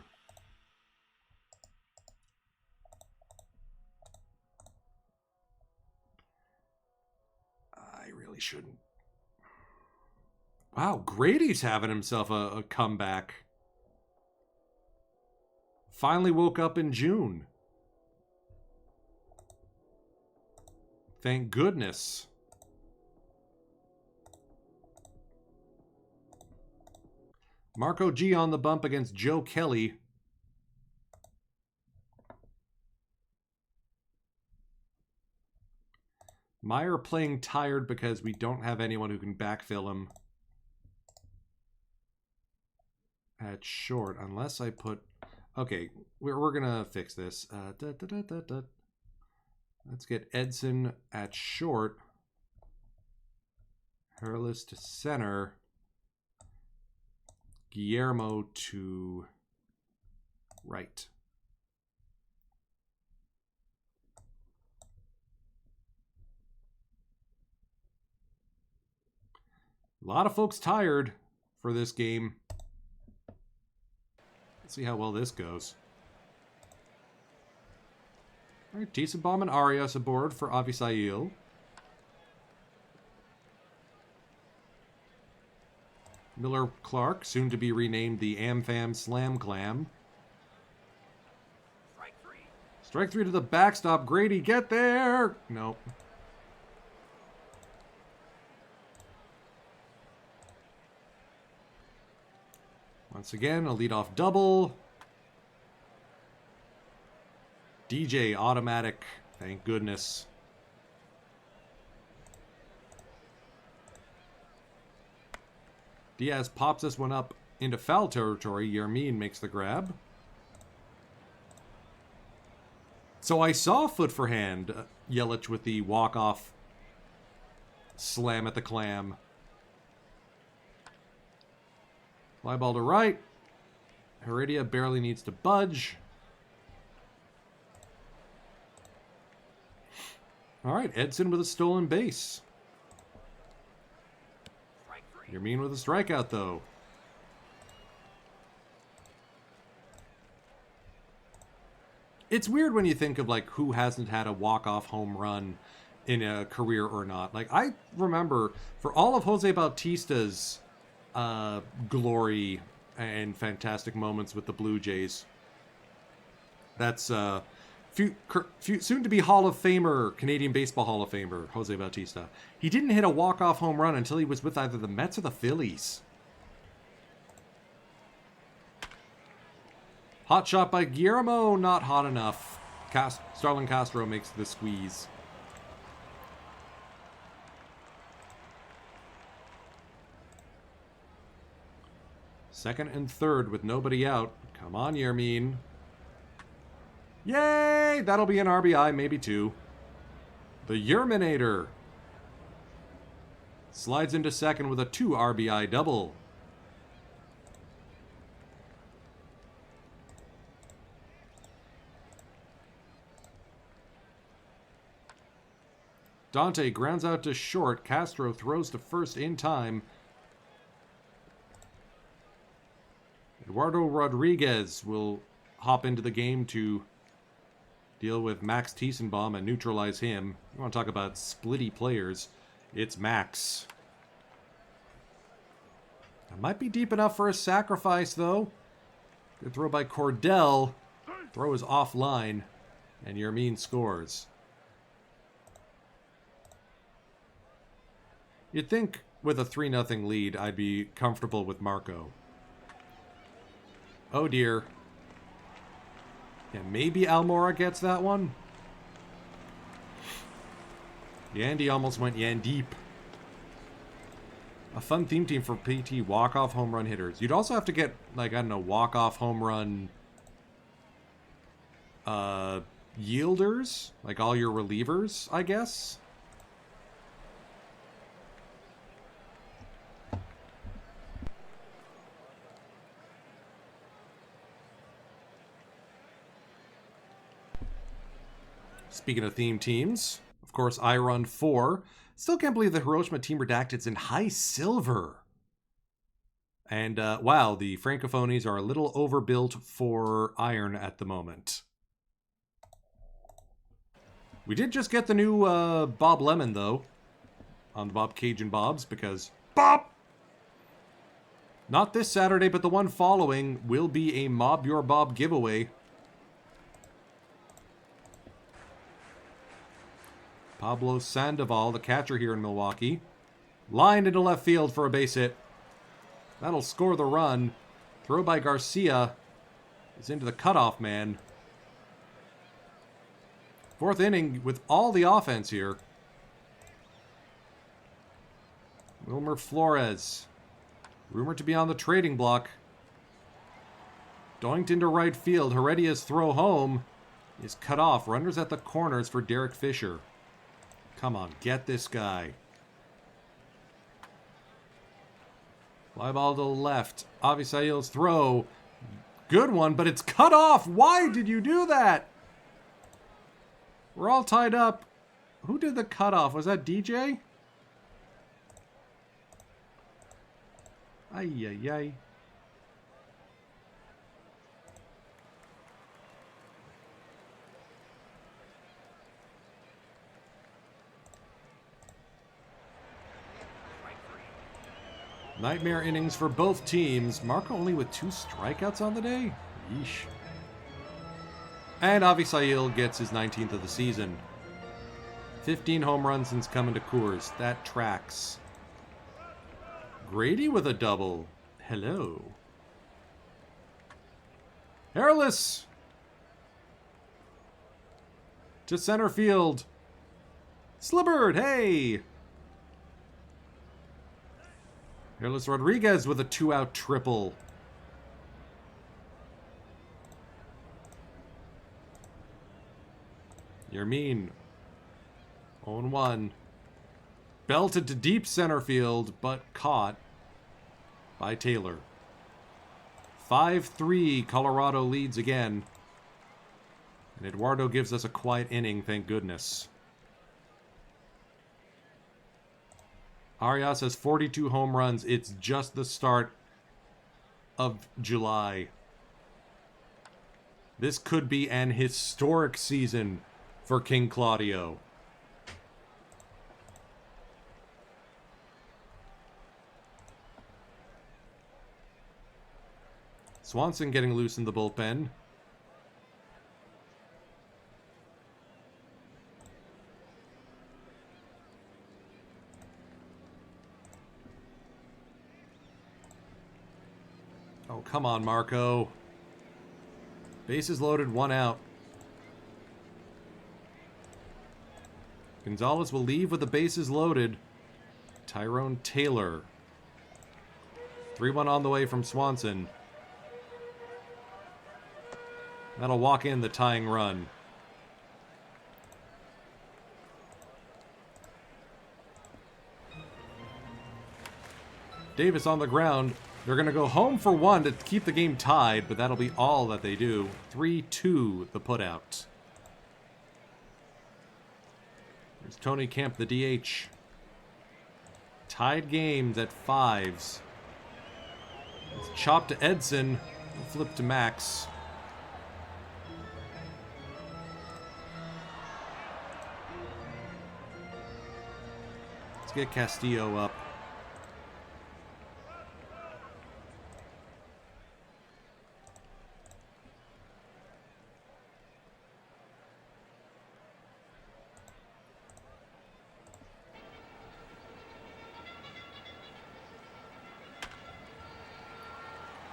I really shouldn't. Wow, Grady's having himself a comeback. Finally woke up in June. Thank goodness. Marco G on the bump against Joe Kelly. Meyer playing tired because we don't have anyone who can backfill him at short, unless I put... Okay, we're gonna fix this. Let's get Edson at short. Hurlis to center. Guillermo to right. A lot of folks tired for this game. Let's see how well this goes. All right, Tiesenbaum and Arias aboard for Avisail. Miller Clark, soon to be renamed the AmFam Slam Clam. Strike three. Strike three to the backstop. Grady, get there! Nope. Once again, a leadoff double. DJ automatic. Thank goodness. Diaz pops this one up into foul territory. Yermin makes the grab. So I saw foot for hand. Yelich with the walk-off slam at the clam. Fly ball to right. Heredia barely needs to budge. All right, Edson with a stolen base. Yermin with a strikeout, though. It's weird when you think of, like, who hasn't had a walk-off home run in a career or not. Like, I remember, for all of Jose Bautista's glory and fantastic moments with the Blue Jays, that's soon-to-be Hall of Famer, Canadian Baseball Hall of Famer, Jose Bautista. He didn't hit a walk-off home run until he was with either the Mets or the Phillies. Hot shot by Guillermo, not hot enough. Starlin Castro makes the squeeze. Second and third with nobody out. Come on, Yermin. Yay! That'll be an RBI, maybe two. The Yerminator slides into second with a 2 RBI double. Dante grounds out to short. Castro throws to first in time. Eduardo Rodriguez will hop into the game to deal with Max Tiesenbaum and neutralize him. You want to talk about splitty players? It's Max. That might be deep enough for a sacrifice, though. Good throw by Cordell. Throw is offline, and Yermin scores. You'd think with a 3-0 lead, I'd be comfortable with Marco. Oh dear. Yeah, maybe Almora gets that one. Yandy almost went Yandeep. A fun theme team for PT, walk-off home run hitters. You'd also have to get, like, I don't know, walk-off home run yielders, like all your relievers, I guess. Speaking of theme teams, of course, I run 4. Still can't believe the Hiroshima Team Redacted's in high silver. And wow, the Francophonies are a little overbuilt for iron at the moment. We did just get the new Bob Lemon, though, on the Bob Cajun Bobs, because Bob! Not this Saturday, but the one following will be a Mob Your Bob giveaway. Pablo Sandoval, the catcher here in Milwaukee, lined into left field for a base hit. That'll score the run. Throw by Garcia is into the cutoff man. 4th inning with all the offense here. Wilmer Flores, rumored to be on the trading block. Doinked into right field. Heredia's throw home is cut off. Runners at the corners for Derek Fisher. Come on, get this guy. Fly ball to the left. Avisail's throw. Good one, but it's cut off. Why did you do that? We're all tied up. Who did the cutoff? Was that DJ? Ay, ay, ay. Nightmare innings for both teams. Marco only with 2 strikeouts on the day? Yeesh. And Avisail gets his 19th of the season. 15 home runs since coming to Coors. That tracks. Grady with a double. Hello. Hairless! To center field. Slibbert, hey! Hairless Rodriguez with a 2-out triple. You're mean. 0-1. Belted to deep center field, but caught by Taylor. 5-3, Colorado leads again. And Eduardo gives us a quiet inning, thank goodness. Arias has 42 home runs. It's just the start of July. This could be an historic season for King Claudio. Swanson getting loose in the bullpen. Oh, come on, Marco. Bases loaded, 1 out. Gonzalez will leave with the bases loaded. Tyrone Taylor. 3-1 on the way from Swanson. That'll walk in the tying run. Davis on the ground. They're going to go home for 1 to keep the game tied, but that'll be all that they do. 3-2 the putout. There's Tony Kemp, the DH. Tied games at 5s. It's chopped to Edson. Flip to Max. Let's get Castillo up.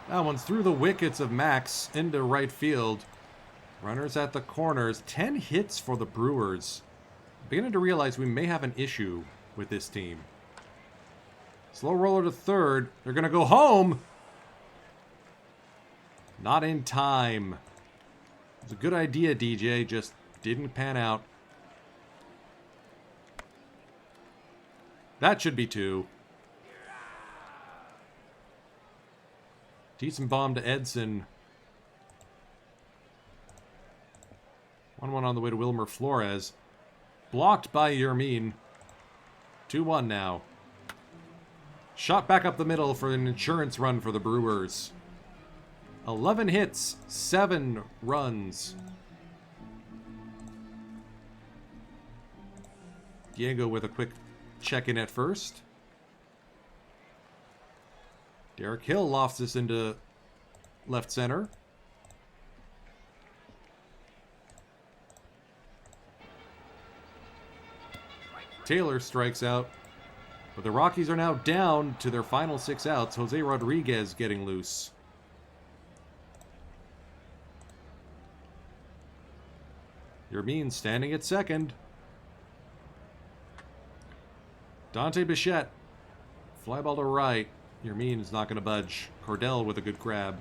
That one's through the wickets of Max into right field. Runners at the corners. 10 hits for the Brewers. I'm beginning to realize we may have an issue with this team. Slow roller to third. They're going to go home. Not in time. It's a good idea, DJ. Just Didn't pan out. That should be 2. Decent bomb to Edson. 1-1 on the way to Wilmer Flores. Blocked by Yermin. 2-1 now. Shot back up the middle for an insurance run for the Brewers. 11 hits, 7 runs. Diego with a quick check-in at first. Derek Hill lofts this into left center. Taylor strikes out. But the Rockies are now down to their final 6 outs. Jose Rodriguez getting loose. Yermin standing at second. Dante Bichette. Fly ball to right. Yermin is not going to budge. Cordell with a good grab.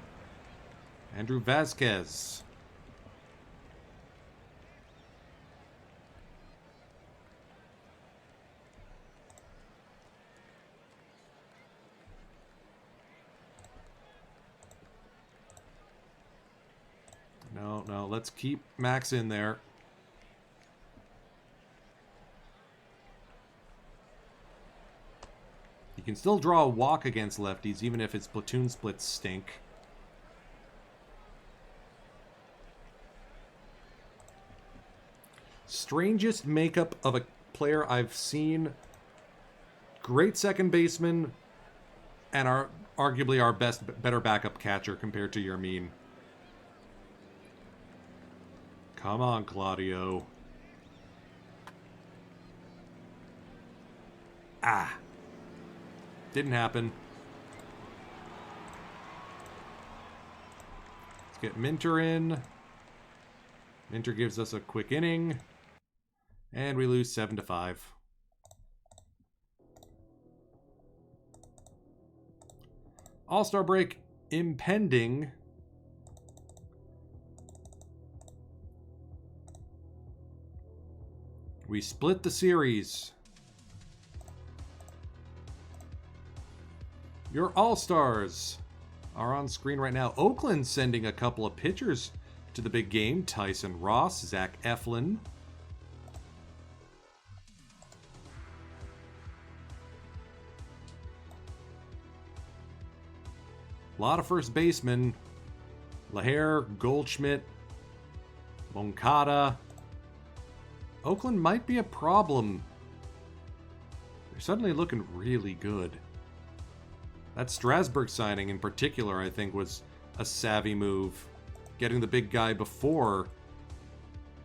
Andrew Vasquez. No, let's keep Max in there. You can still draw a walk against lefties, even if its platoon splits stink. Strangest makeup of a player I've seen. Great second baseman, and arguably our better backup catcher compared to Yermin. Come on, Claudio. Didn't happen. Let's get Minter in. Minter gives us a quick inning. And we lose 7-5. All-Star break impending. We split the series. Your All-Stars are on screen right now. Oakland sending a couple of pitchers to the big game. Tyson Ross, Zach Eflin. A lot of first basemen. Laher, Goldschmidt, Moncada. Oakland might be a problem. They're suddenly looking really good. That Strasburg signing in particular, I think, was a savvy move. Getting the big guy before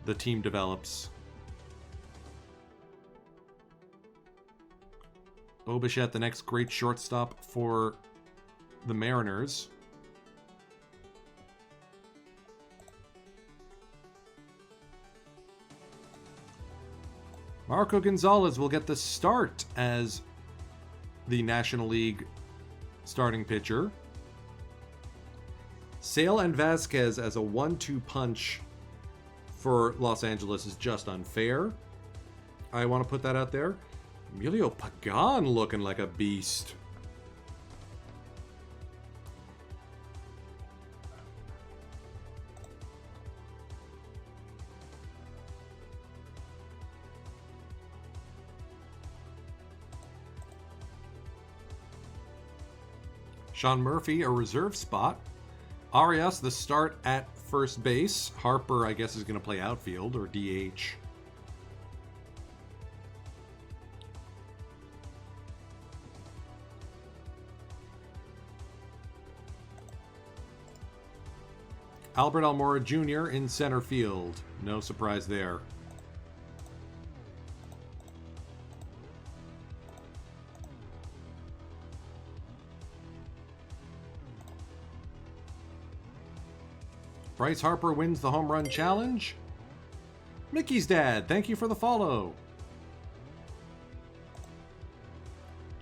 the team develops. Bo Bichette, the next great shortstop for the Mariners. Marco Gonzalez will get the start as the National League starting pitcher. Sale and Vasquez as a 1-2 punch for Los Angeles is just unfair. I want to put that out there. Emilio Pagan looking like a beast. Sean Murphy, a reserve spot. Arias, the start at first base. Harper, I guess, is going to play outfield or DH. Albert Almora Jr. in center field. No surprise there. Bryce Harper wins the home run challenge. Mickey's dad, thank you for the follow.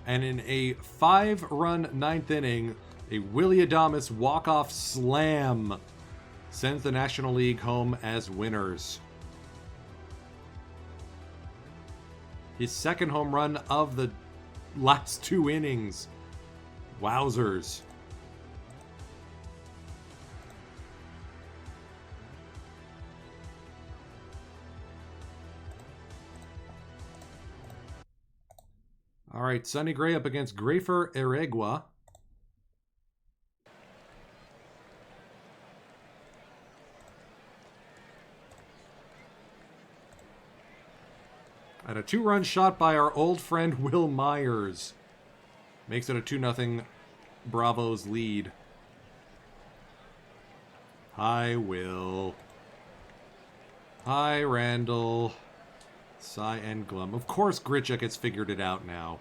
And in a 5-run 9th inning, a Willy Adames walk-off slam sends the National League home as winners. His second home run of the last 2 innings. Wowzers. All right, Sonny Gray up against Grafer Eregua. And a 2-run shot by our old friend Will Myers. Makes it a 2-0 Bravos lead. Hi, Will. Hi, Randall. Sigh and glum. Of course Grichuk has figured it out now.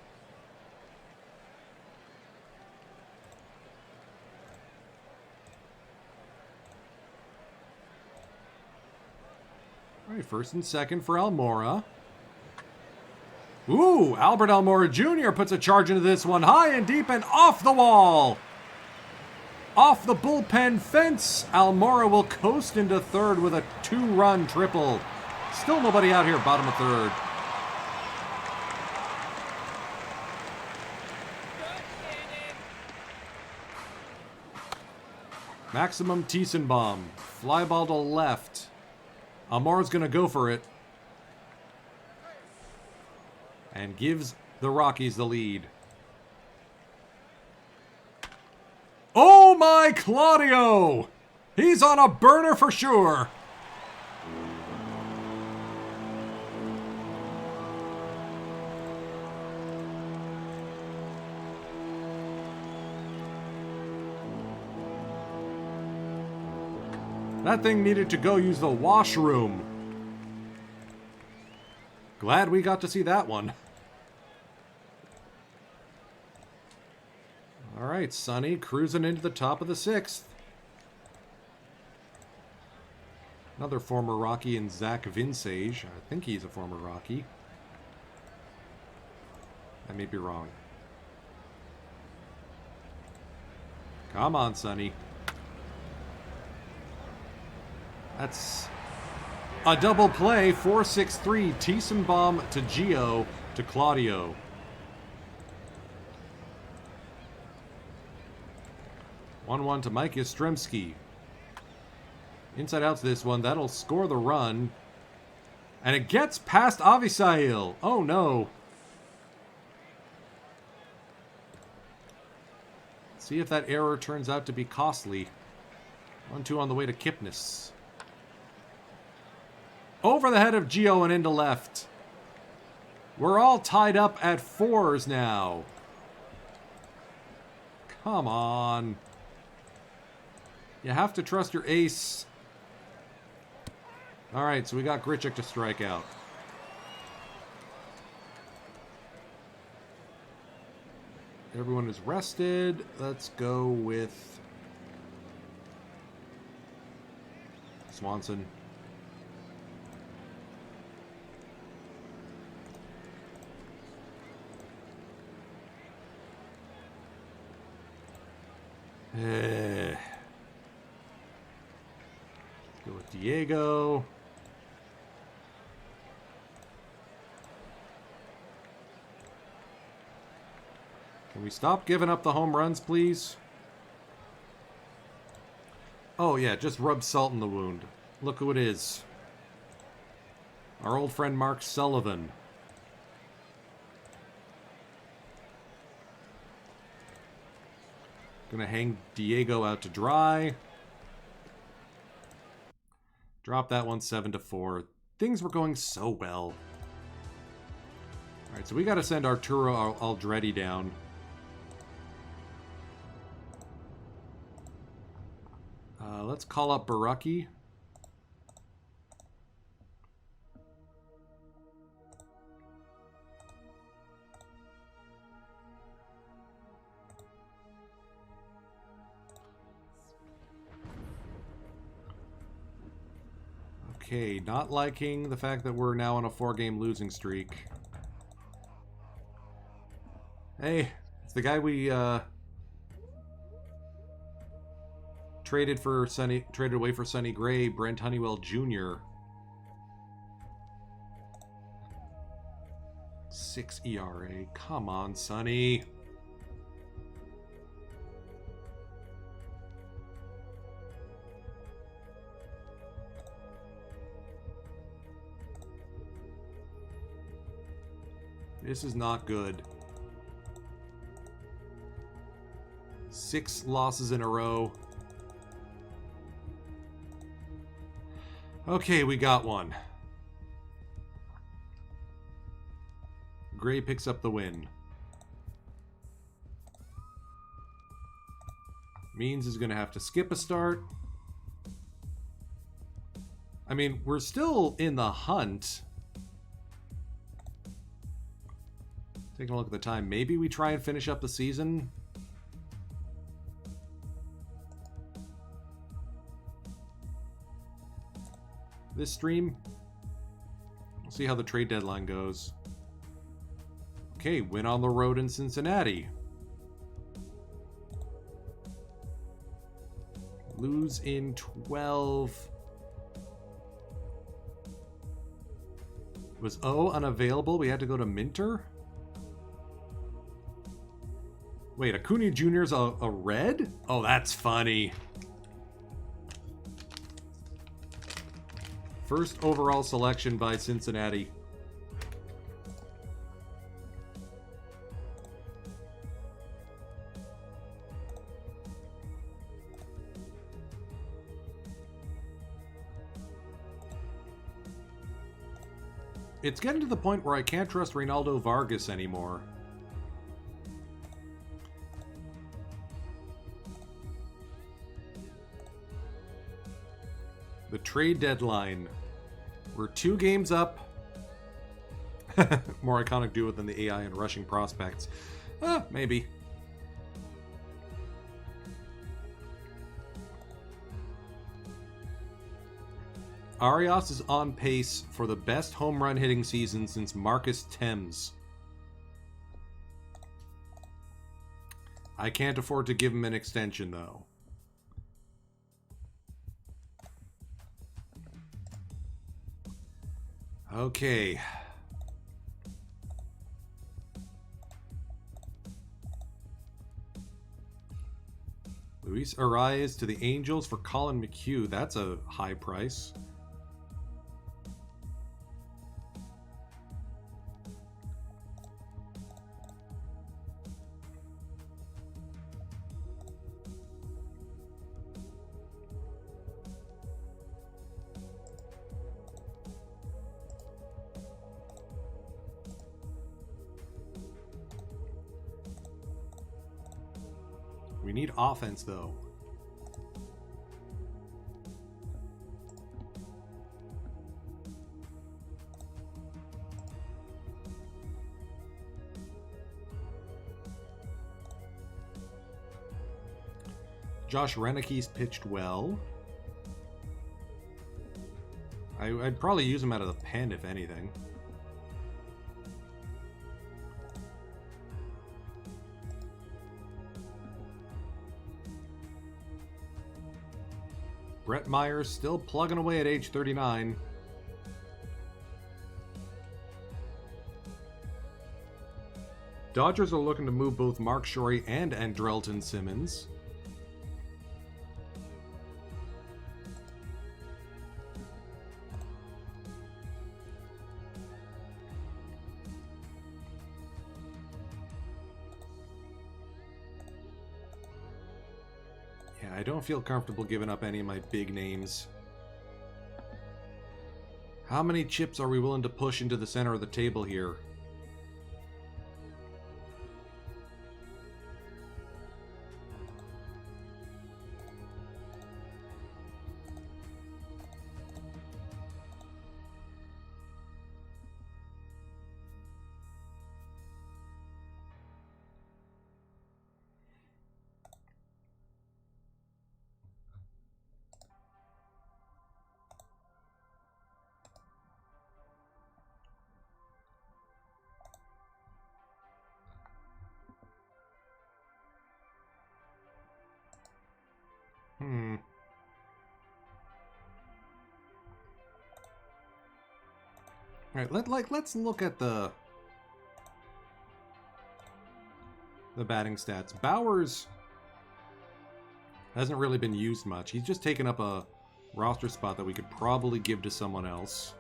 All right, first and second for Almora. Ooh, Albert Almora Jr. puts a charge into this one. High and deep and off the wall. Off the bullpen fence. Almora will coast into third with a 2-run triple. Still nobody out here, bottom of third. Maximum Tiesenbaum. Fly ball to left. Almora's going to go for it. And gives the Rockies the lead. Oh my Claudio! He's on a burner for sure. That thing needed to go use the washroom. Glad we got to see that one. All right, Sonny cruising into the top of the 6th. Another former Rocky in Zach Vinsage. I think he's a former Rocky. I may be wrong. Come on, Sonny. That's a double play. 4-6-3. Tiesenbaum to Gio to Claudio. One to Mike Yastrzemski. Inside out's this one. That'll score the run. And it gets past Avisail. Oh no. See if that error turns out to be costly. 1-2 on the way to Kipnis. Over the head of Gio and into left. We're all tied up at 4s now. Come on. You have to trust your ace. All right, so we got Grichuk to strike out. Everyone is rested. Let's go with Swanson. Go with Diego. Can we stop giving up the home runs, please? Oh, yeah, just rub salt in the wound. Look who it is. Our old friend Mark Sullivan. Gonna hang Diego out to dry. Drop that one 7-4. Things were going so well. Alright, so we gotta send Arturo Aldretti down. Let's call up Baraki. Okay, not liking the fact that we're now on a 4-game losing streak. Hey, it's the guy we traded away for Sonny Gray, Brent Honeywell Jr. .6 ERA. Come on, Sonny. This is not good. 6 losses in a row. Okay, we got one. Gray picks up the win. Means is going to have to skip a start. I mean, we're still in the hunt. Taking a look at the time. Maybe we try and finish up the season. This stream. We'll see how the trade deadline goes. Okay, win on the road in Cincinnati. Lose in 12. Was O unavailable? We had to go to Minter? Wait, Acuna Jr.'s a red? Oh, that's funny. First overall selection by Cincinnati. It's getting to the point where I can't trust Reynaldo Vargas anymore. The trade deadline. We're 2 games up. More iconic duo than the AI and rushing prospects. Maybe. Arias is on pace for the best home run hitting season since Marcus Thames. I can't afford to give him an extension, though. Okay. Luis Arias to the Angels for Colin McHugh. That's a high price. We need offense, though. Josh Renicki's pitched well. I'd probably use him out of the pen, if anything. Brett Myers still plugging away at age 39. Dodgers are looking to move both Mark Shorey and Andrelton Simmons. I don't feel comfortable giving up any of my big names. How many chips are we willing to push into the center of the table here? All right, let's look at the the batting stats. Bowers hasn't really been used much. He's just taken up a roster spot that we could probably give to someone else.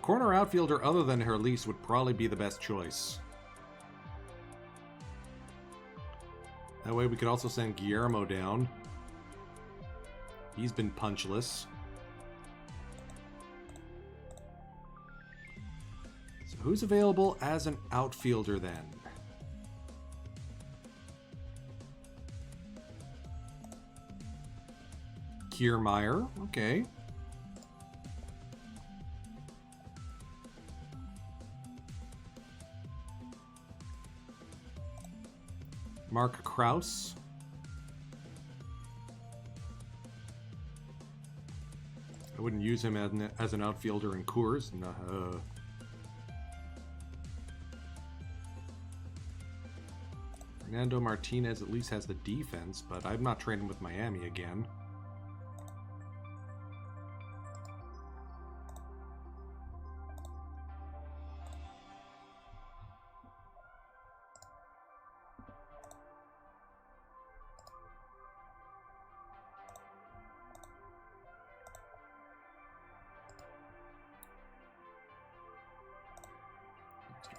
Corner outfielder other than Herlease would probably be the best choice. That way we could also send Guillermo down. He's been punchless. So who's available as an outfielder then? Kiermaier, okay. Mark Krause. I wouldn't use him as an outfielder in Coors. No. Fernando Martinez at least has the defense, but I'm not trading with Miami again.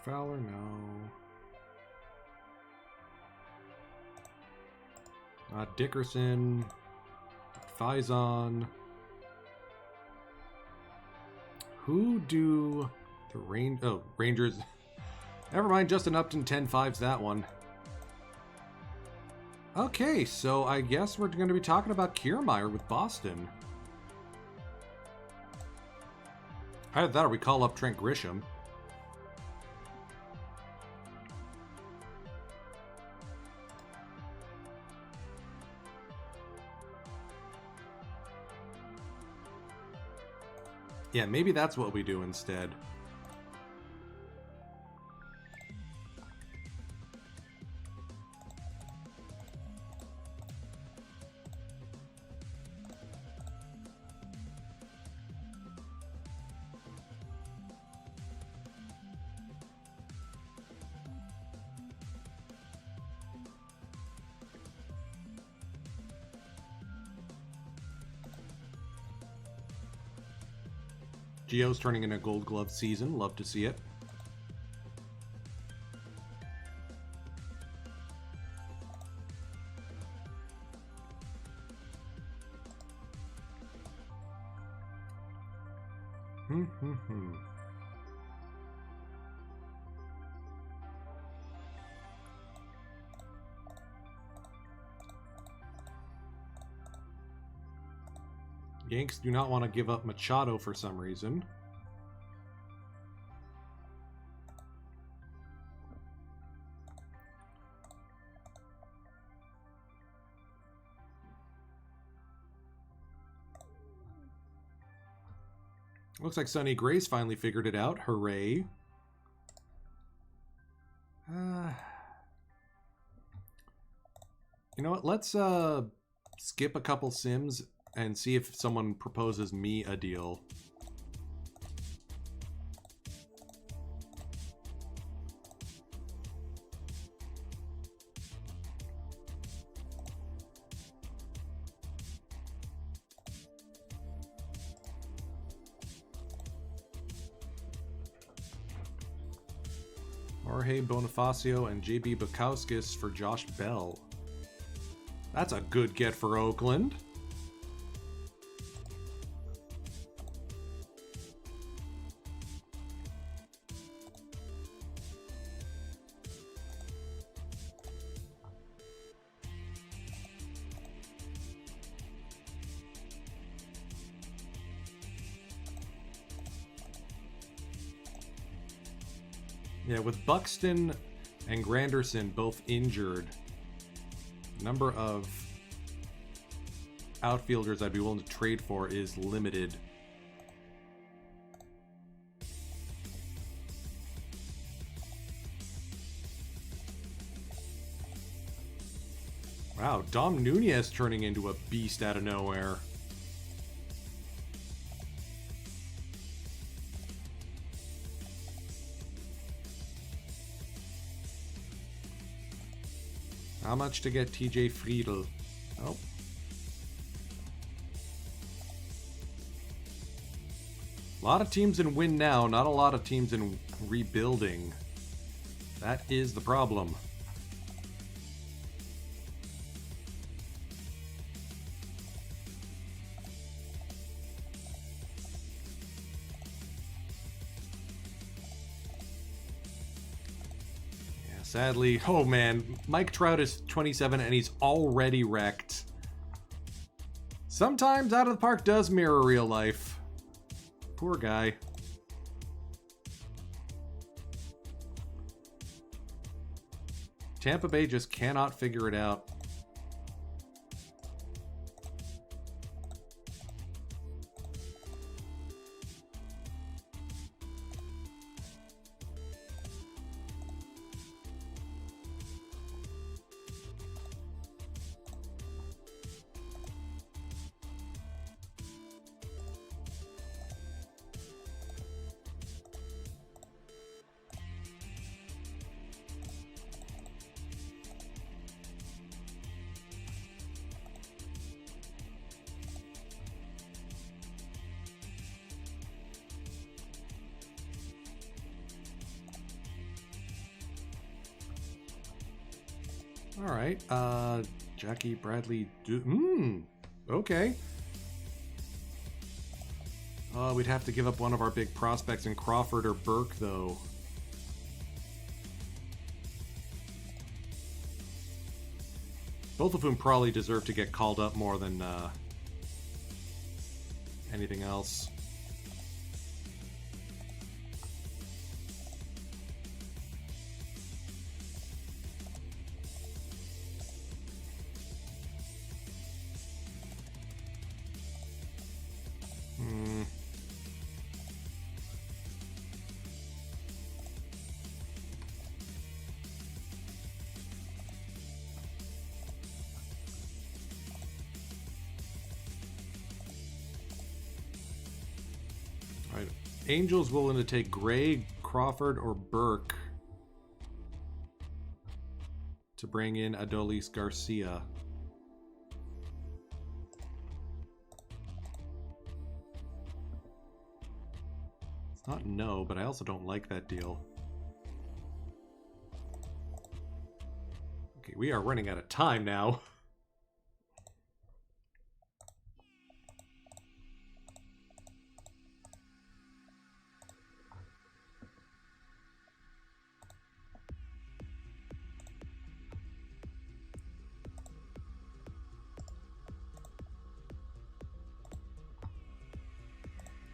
Fowler, no. Dickerson. Faison. Who do the Rangers? Never mind, Justin Upton 10-5's that one. Okay, so I guess we're going to be talking about Kiermaier with Boston. Either that or we call up Trent Grisham. Yeah, maybe that's what we do instead. Gio's turning in a Gold Glove season. Love to see it. Yanks do not want to give up Machado for some reason. Looks like Sonny Gray's finally figured it out. Hooray. You know what? Let's skip a couple sims and see if someone proposes me a deal. Jorge Bonifacio and JB Bukowskis for Josh Bell. That's a good get for Oakland. Yeah, with Buxton and Granderson both injured, number of outfielders I'd be willing to trade for is limited. Wow, Dom Nunez turning into a beast out of nowhere. How much to get TJ Friedel? Oh. A lot of teams in win now, not a lot of teams in rebuilding. That is the problem. Yeah, sadly, oh man, Mike Trout is 27 and he's already wrecked. Sometimes Out of the Park does mirror real life. Poor guy. Tampa Bay just cannot figure it out. All right, Jackie Bradley. Okay. We'd have to give up one of our big prospects in Crawford or Burke, though. Both of whom probably deserve to get called up more than anything else. Alright, Angels willing to take Gray, Crawford, or Burke to bring in Adolis Garcia. It's not no, but I also don't like that deal. Okay, we are running out of time now.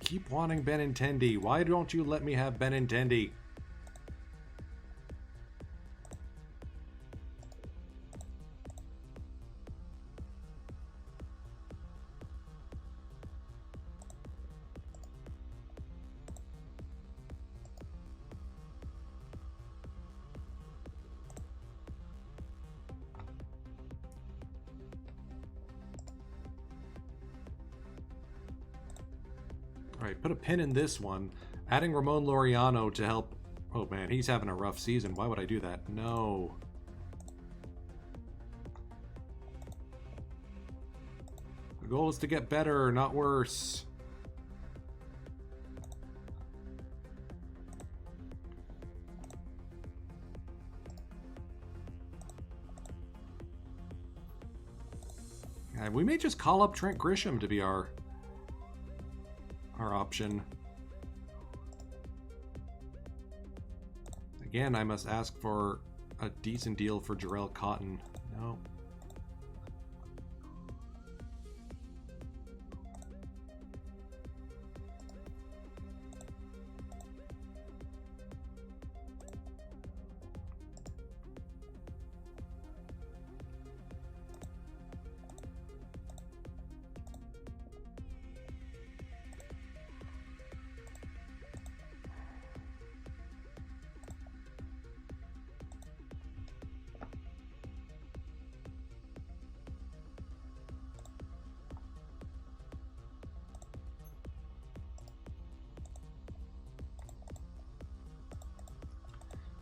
Keep wanting Benintendi. Why don't you let me have Benintendi? Alright, put a pin in this one. Adding Ramon Laureano to help... Oh man, he's having a rough season. Why would I do that? No. The goal is to get better, not worse. We may just call up Trent Grisham to be our option. Again, I must ask for a decent deal for Jarrell Cotton. No.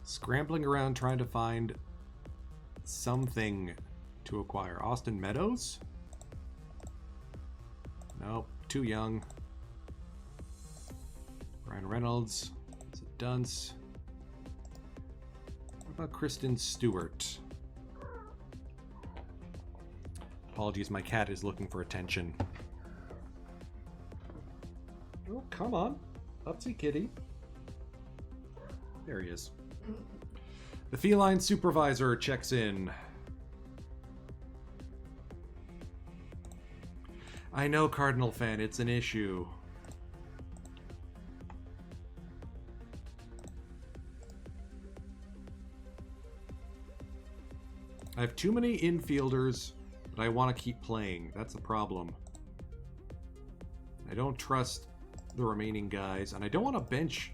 Scrambling around trying to find something to acquire. Austin Meadows? Nope, too young. Ryan Reynolds. It's a dunce. What about Kristen Stewart? Apologies, my cat is looking for attention. Oh, come on. Upsy kitty. There he is. The feline supervisor checks in. I know, Cardinal fan, it's an issue. I have too many infielders that I want to keep playing. That's the problem. I don't trust the remaining guys, and I don't want to bench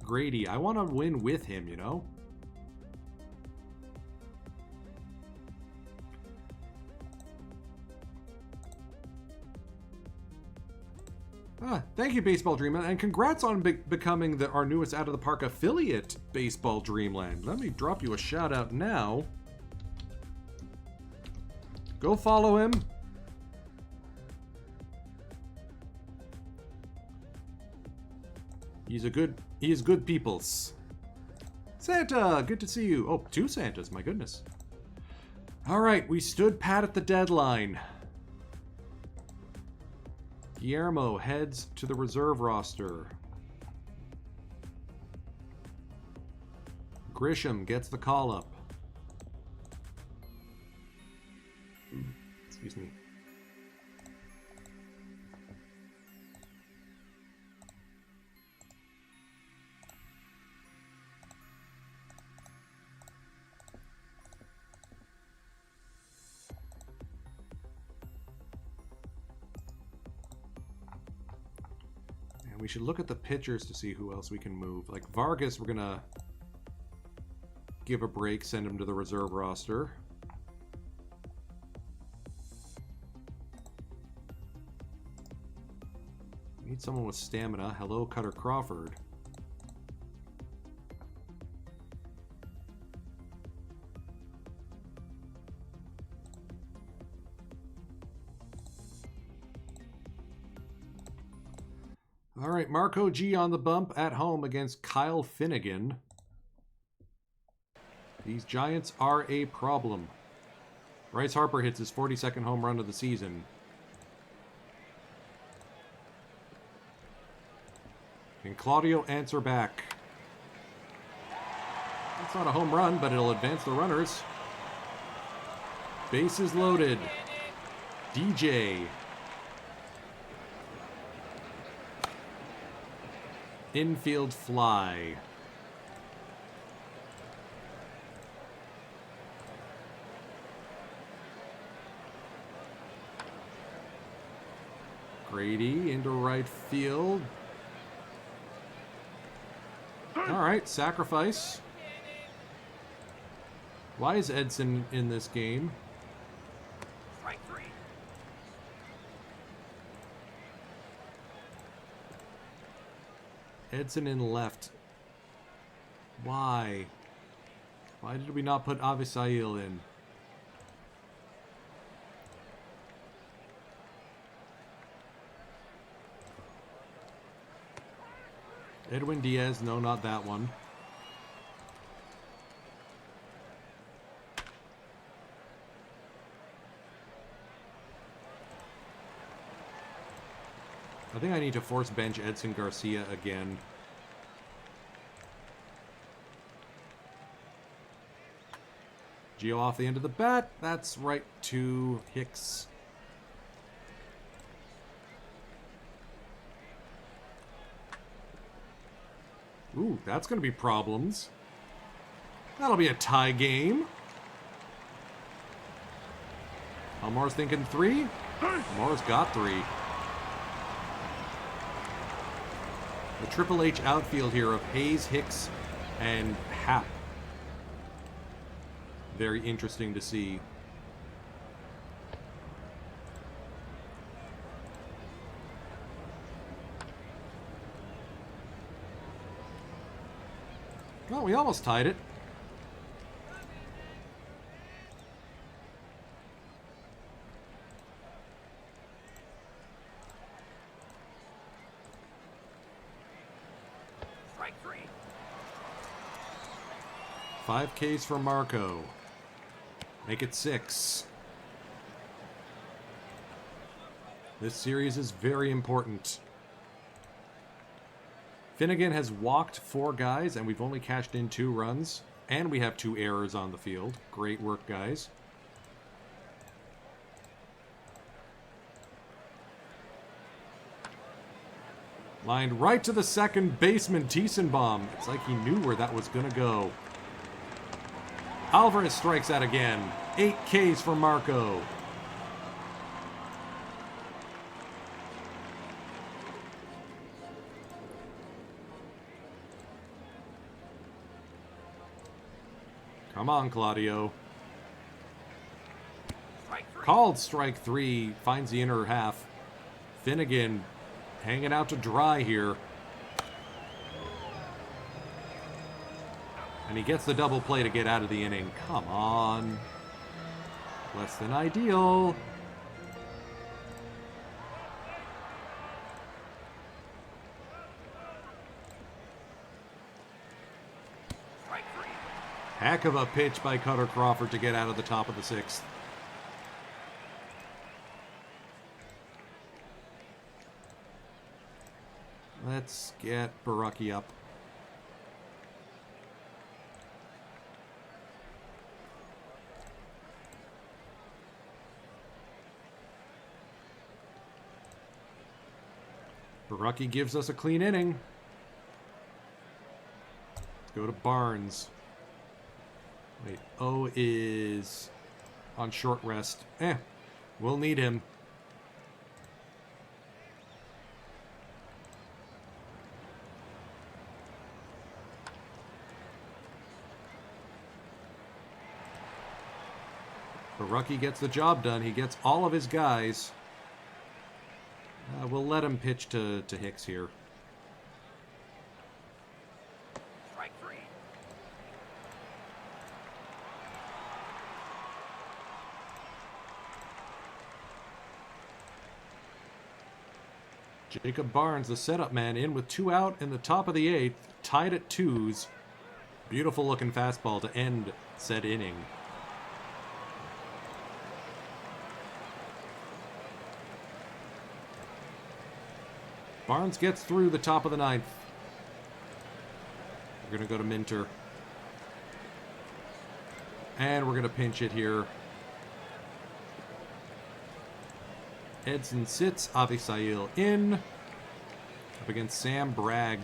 Grady. I want to win with him, you know? Thank you, Baseball Dreamland, and congrats on becoming our newest Out of the Park affiliate, Baseball Dreamland. Let me drop you a shout out now. Go follow him. He is good peoples. Santa, good to see you. Oh, 2 Santas, my goodness. All right, we stood pat at the deadline. Guillermo heads to the reserve roster. Grisham gets the call up. Excuse me. We should look at the pitchers to see who else we can move. Like Vargas, we're going to give a break, send him to the reserve roster. We need someone with stamina. Hello, Cutter Crawford. All right, Marco G on the bump at home against Kyle Finnegan. These Giants are a problem. Bryce Harper hits his 42nd home run of the season. And Claudio answer back. It's not a home run, but it'll advance the runners. Bases loaded. DJ. Infield fly. Grady into right field. All right, sacrifice. Why is Edson in this game? Strike 3. Edson in left. Why? Why did we not put Avisail in? Edwin Diaz, no, not that one. I think I need to force bench Edson Garcia again. Gio off the end of the bat. That's right to Hicks. Ooh, that's going to be problems. That'll be a tie game. Almar's thinking 3. Almar's got 3. The Triple H outfield here of Hayes, Hicks, and Happ. Very interesting to see. Well, we almost tied it. Strike 3. 5 Ks for Marco. Make it 6. This series is very important. Finnegan has walked 4 guys, and we've only cashed in 2 runs. And we have 2 errors on the field. Great work, guys. Lined right to the second baseman, Tiesenbaum. It's like he knew where that was going to go. Alvarez strikes out again. 8 Ks for Marco. Come on, Claudio. Strike 3. Called strike 3. Finds the inner half. Finnegan hanging out to dry here. And he gets the double play to get out of the inning. Come on. Less than ideal. Strike 3. Heck of a pitch by Cutter Crawford to get out of the top of the 6th. Let's get Baraki up. Baraki gives us a clean inning. Let's go to Barnes. Wait, O is on short rest. We'll need him. Baraki gets the job done. He gets all of his guys. We'll let him pitch to Hicks here. Strike 3. Jacob Barnes, the setup man, in with 2 out in the top of the 8th, tied at 2s. Beautiful looking fastball to end said inning. Barnes gets through the top of the 9th. We're going to go to Minter. And we're going to pinch it here. Edson sits. Avisail in. Up against Sam Bragg.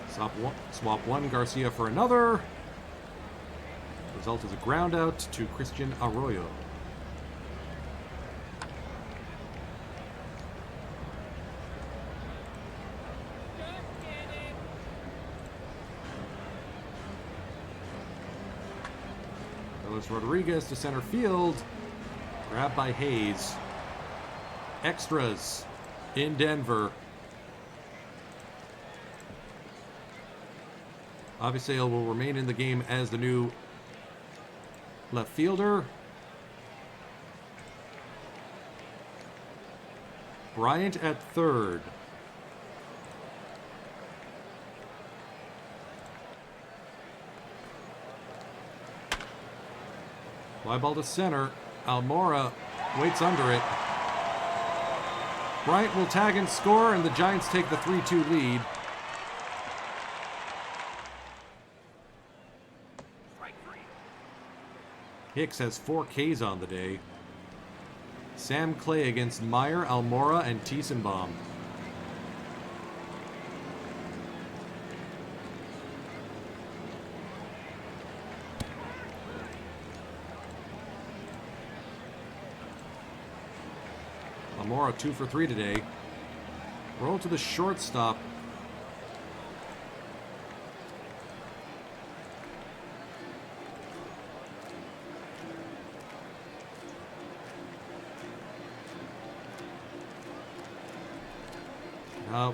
Swap one Garcia for another. Result is a ground out to Christian Arroyo. Carlos Rodriguez to center field. Grabbed by Hayes. Extras in Denver. Avisail will remain in the game as the new left fielder. Bryant at third. Fly ball to center. Almora waits under it. Bryant will tag and score, and the Giants take the 3-2 lead. Strike 3. Hicks has 4 Ks on the day. Sam Clay against Meyer, Almora, and Tiesenbaum. Almora 2 for 3 today. Roll to the shortstop.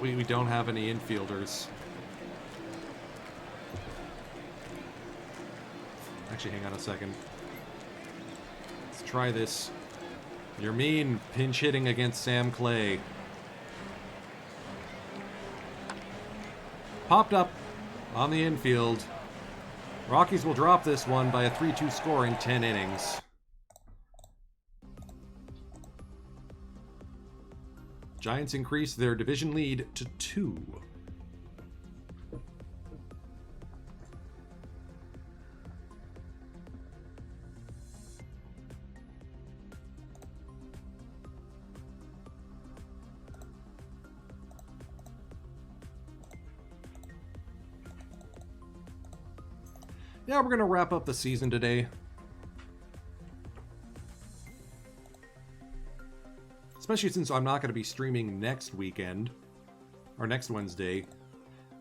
We don't have any infielders. Actually, hang on a second. Let's try this. You're mean pinch hitting against Sam Clay. Popped up on the infield. Rockies will drop this one by a 3-2 score in 10 innings. Giants increase their division lead to 2. Yeah, we're going to wrap up the season today. Especially since I'm not going to be streaming next weekend, or next Wednesday.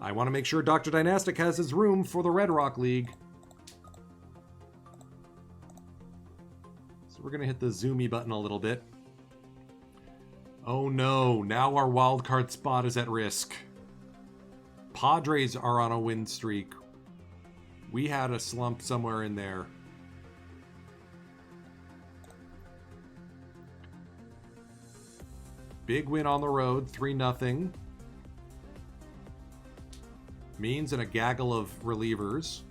I want to make sure Dr. Dynastic has his room for the Red Rock League. So we're going to hit the zoomy button a little bit. Oh no, now our wildcard spot is at risk. Padres are on a win streak. We had a slump somewhere in there. Big win on the road, 3-0. Means and a gaggle of relievers.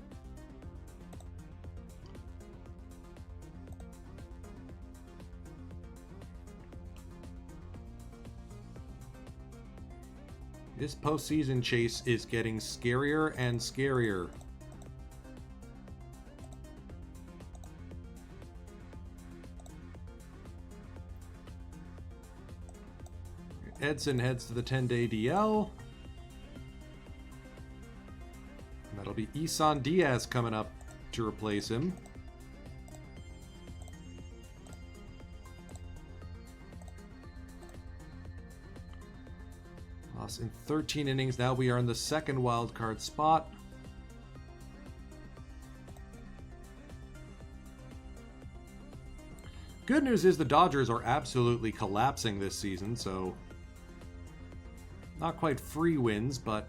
This postseason chase is getting scarier and scarier. Edson heads to the 10-day DL. And that'll be Isan Diaz coming up to replace him. Lost in 13 innings. Now we are in the second wild card spot. Good news is the Dodgers are absolutely collapsing this season, so not quite free wins, but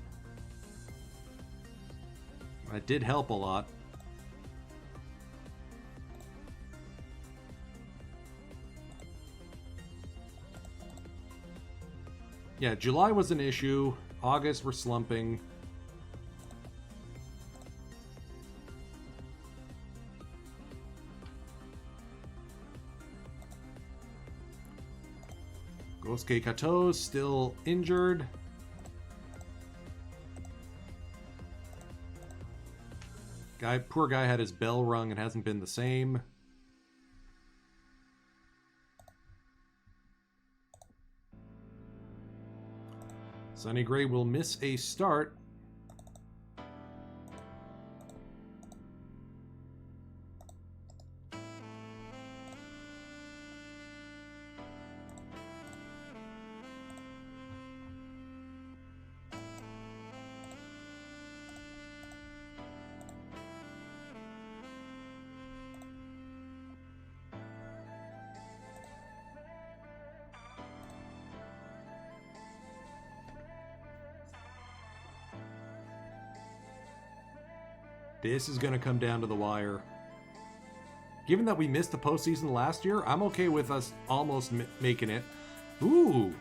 that did help a lot. Yeah, July was an issue. August, we're slumping. Gosuke Kato's still injured. Poor guy had his bell rung and hasn't been the same. Sonny Gray will miss a start. This is going to come down to the wire. Given that we missed the postseason last year, I'm okay with us almost making it. Ooh,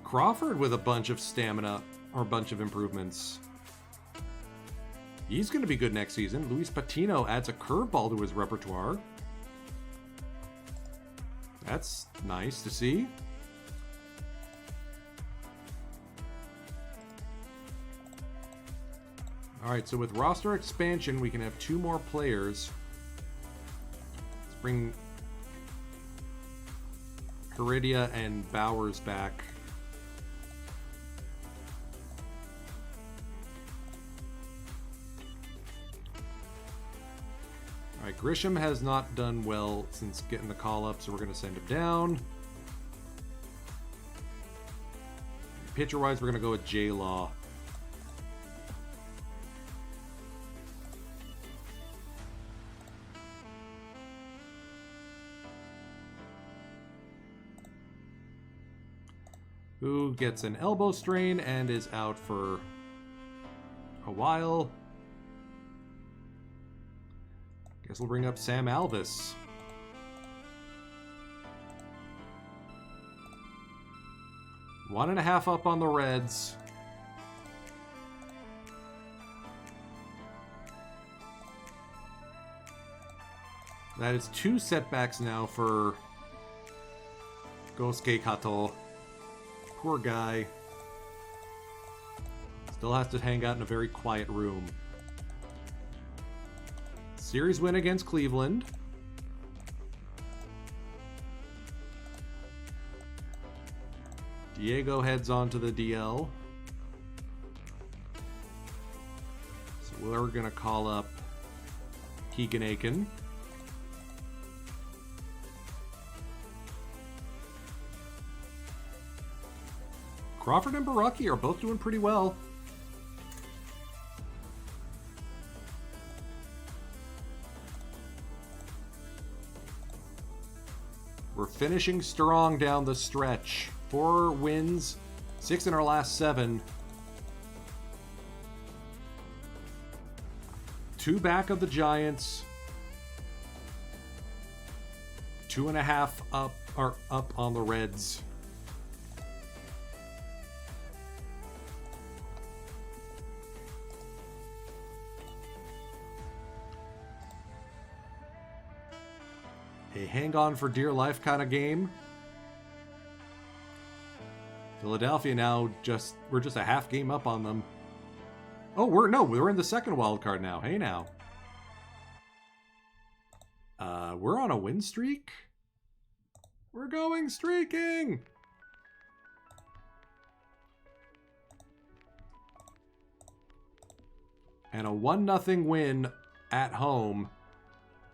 Crawford with a bunch of stamina or a bunch of improvements. He's going to be good next season. Luis Patino adds a curveball to his repertoire. That's nice to see. All right, so with roster expansion, we can have 2 more players. Let's bring Heredia and Bowers back. All right, Grisham has not done well since getting the call up, so we're going to send him down. Pitcher-wise, we're going to go with J-Law. who gets an elbow strain and is out for a while. Guess we'll bring up Sam Alvis. One and a half up on the Reds. That is 2 setbacks now for Gosuke Kato. Poor guy. Still has to hang out in a very quiet room. Series win against Cleveland. Diego heads on to the DL. So we're going to call up Keegan Aiken. Crawford and Baraki are both doing pretty well. We're finishing strong down the stretch. 4 wins, 6 in our last 7. 2 back of the Giants. 2.5 up on the Reds. A hang on for dear life kind of game. Philadelphia now we're just a half game up on them. Oh, we're in the second wild card now. Hey now. We're on a win streak. We're going streaking. And a 1-0 win at home.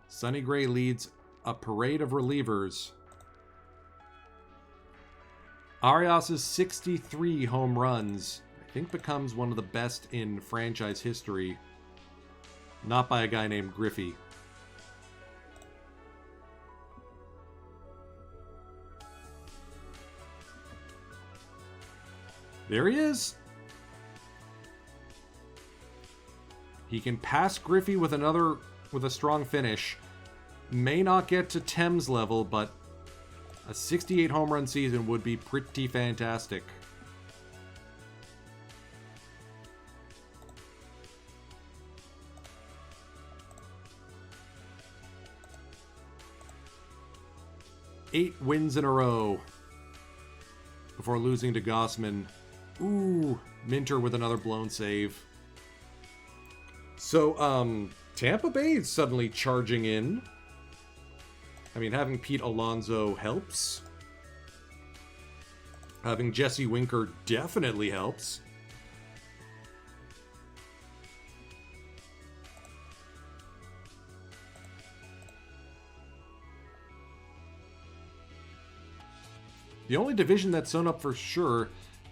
Sonny Gray leads a parade of relievers. Arias' 63 home runs, I think, becomes one of the best in franchise history. Not by a guy named Griffey. There he is. He can pass Griffey with a strong finish. May not get to Thames level, but a 68 home run season would be pretty fantastic. Eight wins in a row before losing to Gossman. Ooh, Minter with another blown save. So, Tampa Bay is suddenly charging in. I mean, having Pete Alonso helps. Having Jesse Winker definitely helps. The only division that's sewn up for sure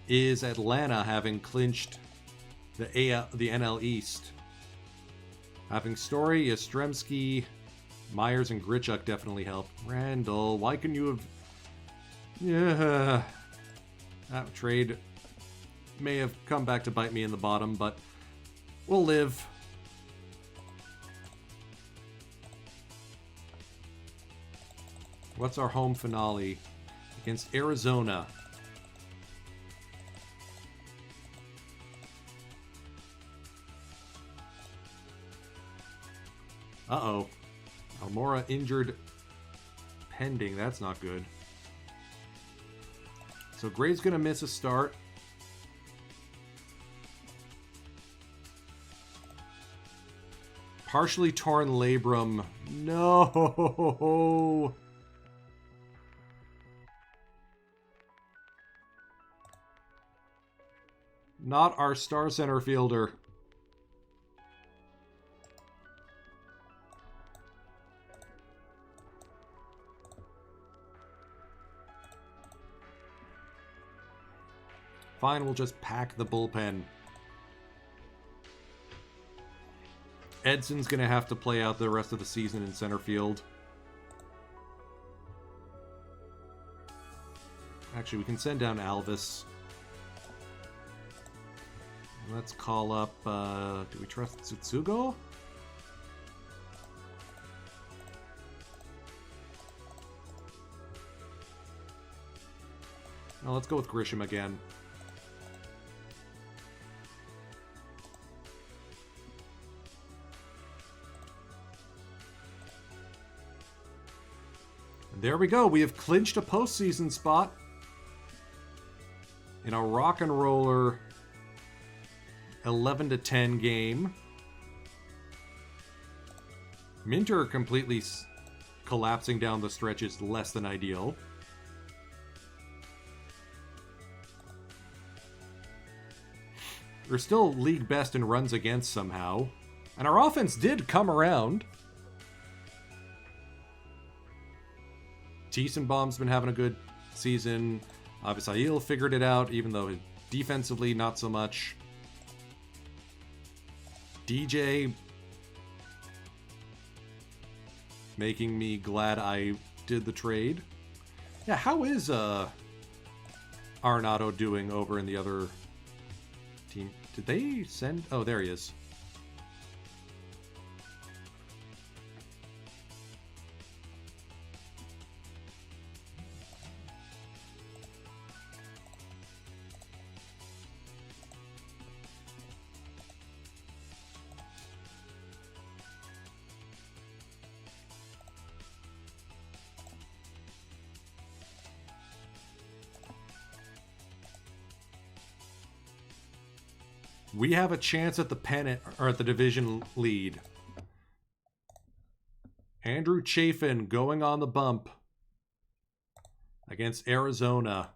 is Atlanta, having clinched the NL East. Having Story, Yastrzemski, Myers, and Grichuk definitely help. Randall, why can you have... Yeah. That trade may have come back to bite me in the bottom, but we'll live. What's our home finale? Against Arizona. Uh-oh. Almora injured pending. That's not good. So Gray's going to miss a start. Partially torn labrum. No. Not our star center fielder. Fine, we'll just pack the bullpen. Edson's going to have to play out the rest of the season in center field. Actually, we can send down Alvis. Let's call up, do we trust Tsutsugo? No, let's go with Grisham again. And there we go. We have clinched a postseason spot in a rock and roller 11-10 game. Minter completely collapsing down the stretch is less than ideal. We're still league best in runs against somehow. And our offense did come around. Tiesenbaum's been having a good season. Avisail figured it out, even though defensively not so much. DJ making me glad I did the trade. Yeah, how is Arenado doing over in the other team? Did they send... Oh, there he is. We have a chance at the pennant, or at the division lead. Andrew Chafin going on the bump against Arizona.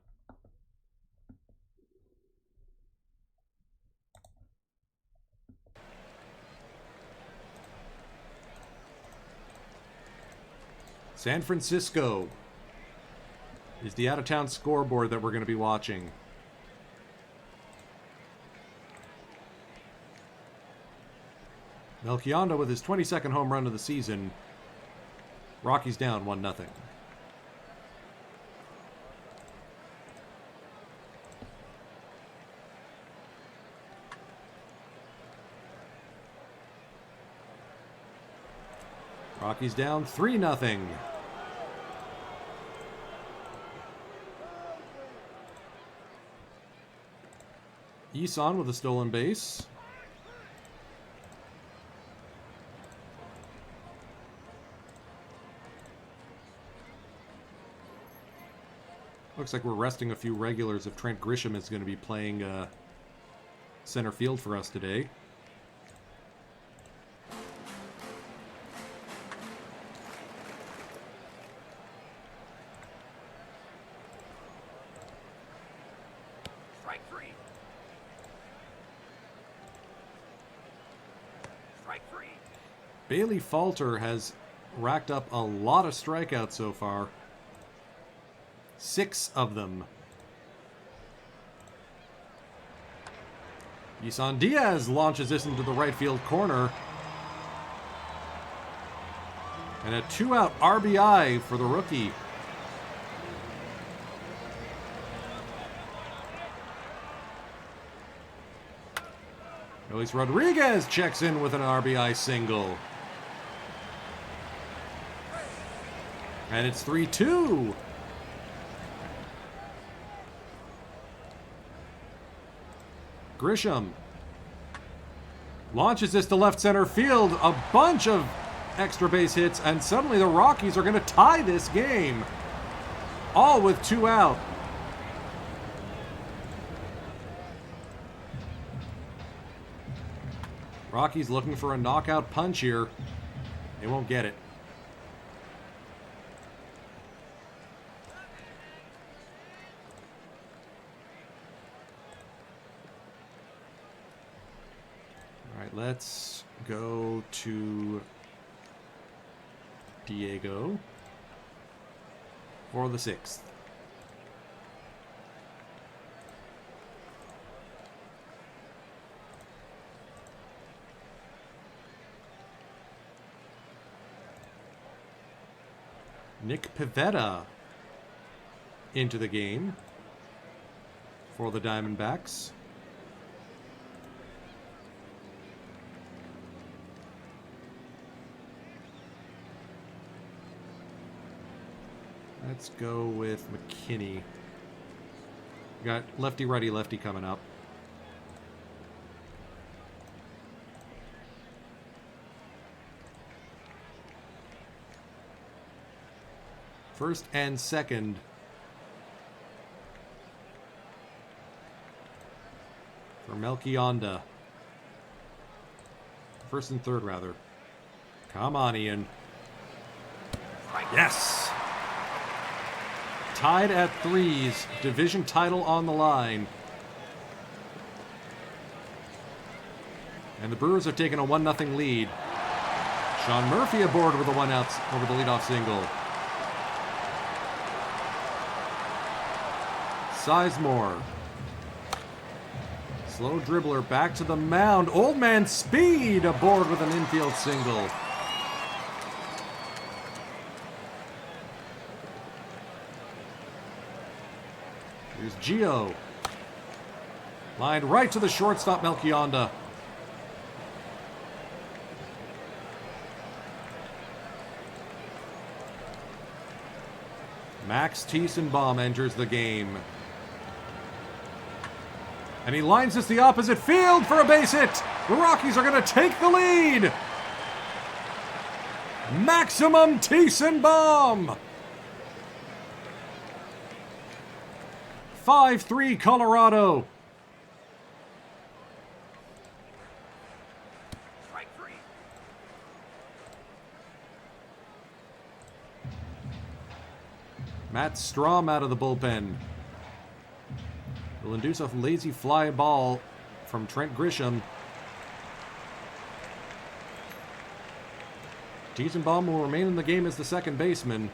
San Francisco is the out-of-town scoreboard that we're going to be watching. Melchiondo with his 22nd home run of the season. Rockies down 1-0. Rockies down 3-0. Isan with a stolen base. Looks like we're resting a few regulars if Trent Grisham is going to be playing center field for us today. Strike three. Strike three. Bailey Falter has racked up a lot of strikeouts so far. 6 of them. Isan Diaz launches this into the right field corner. And a 2-out RBI for the rookie. Luis Rodriguez checks in with an RBI single. And it's 3-2. Grisham launches this to left center field. A bunch of extra base hits, and suddenly the Rockies are going to tie this game. All with 2 out. Rockies looking for a knockout punch here. They won't get it. Let's go to Diego for the 6th. Nick Pivetta into the game. for the Diamondbacks. Let's go with McKinney. We got lefty, righty, lefty coming up. First and second. For Melchionda. First and third, rather. Come on, Ian. Yes! Tied at threes. Division title on the line. And the Brewers have taken a 1-0 lead. Sean Murphy aboard with a 1-out over the leadoff single. Sizemore. Slow dribbler back to the mound. Old man Speed aboard with an infield single. Here's Gio. Lined right to the shortstop, Melchionda. Max Tiesenbaum enters the game. And he lines us the opposite field for a base hit. The Rockies are going to take the lead. Maximum Tiesenbaum. 5-3 Colorado. Strike three. Matt Strom out of the bullpen. Will induce a lazy fly ball from Trent Grisham. Tiesenbaum will remain in the game as the second baseman.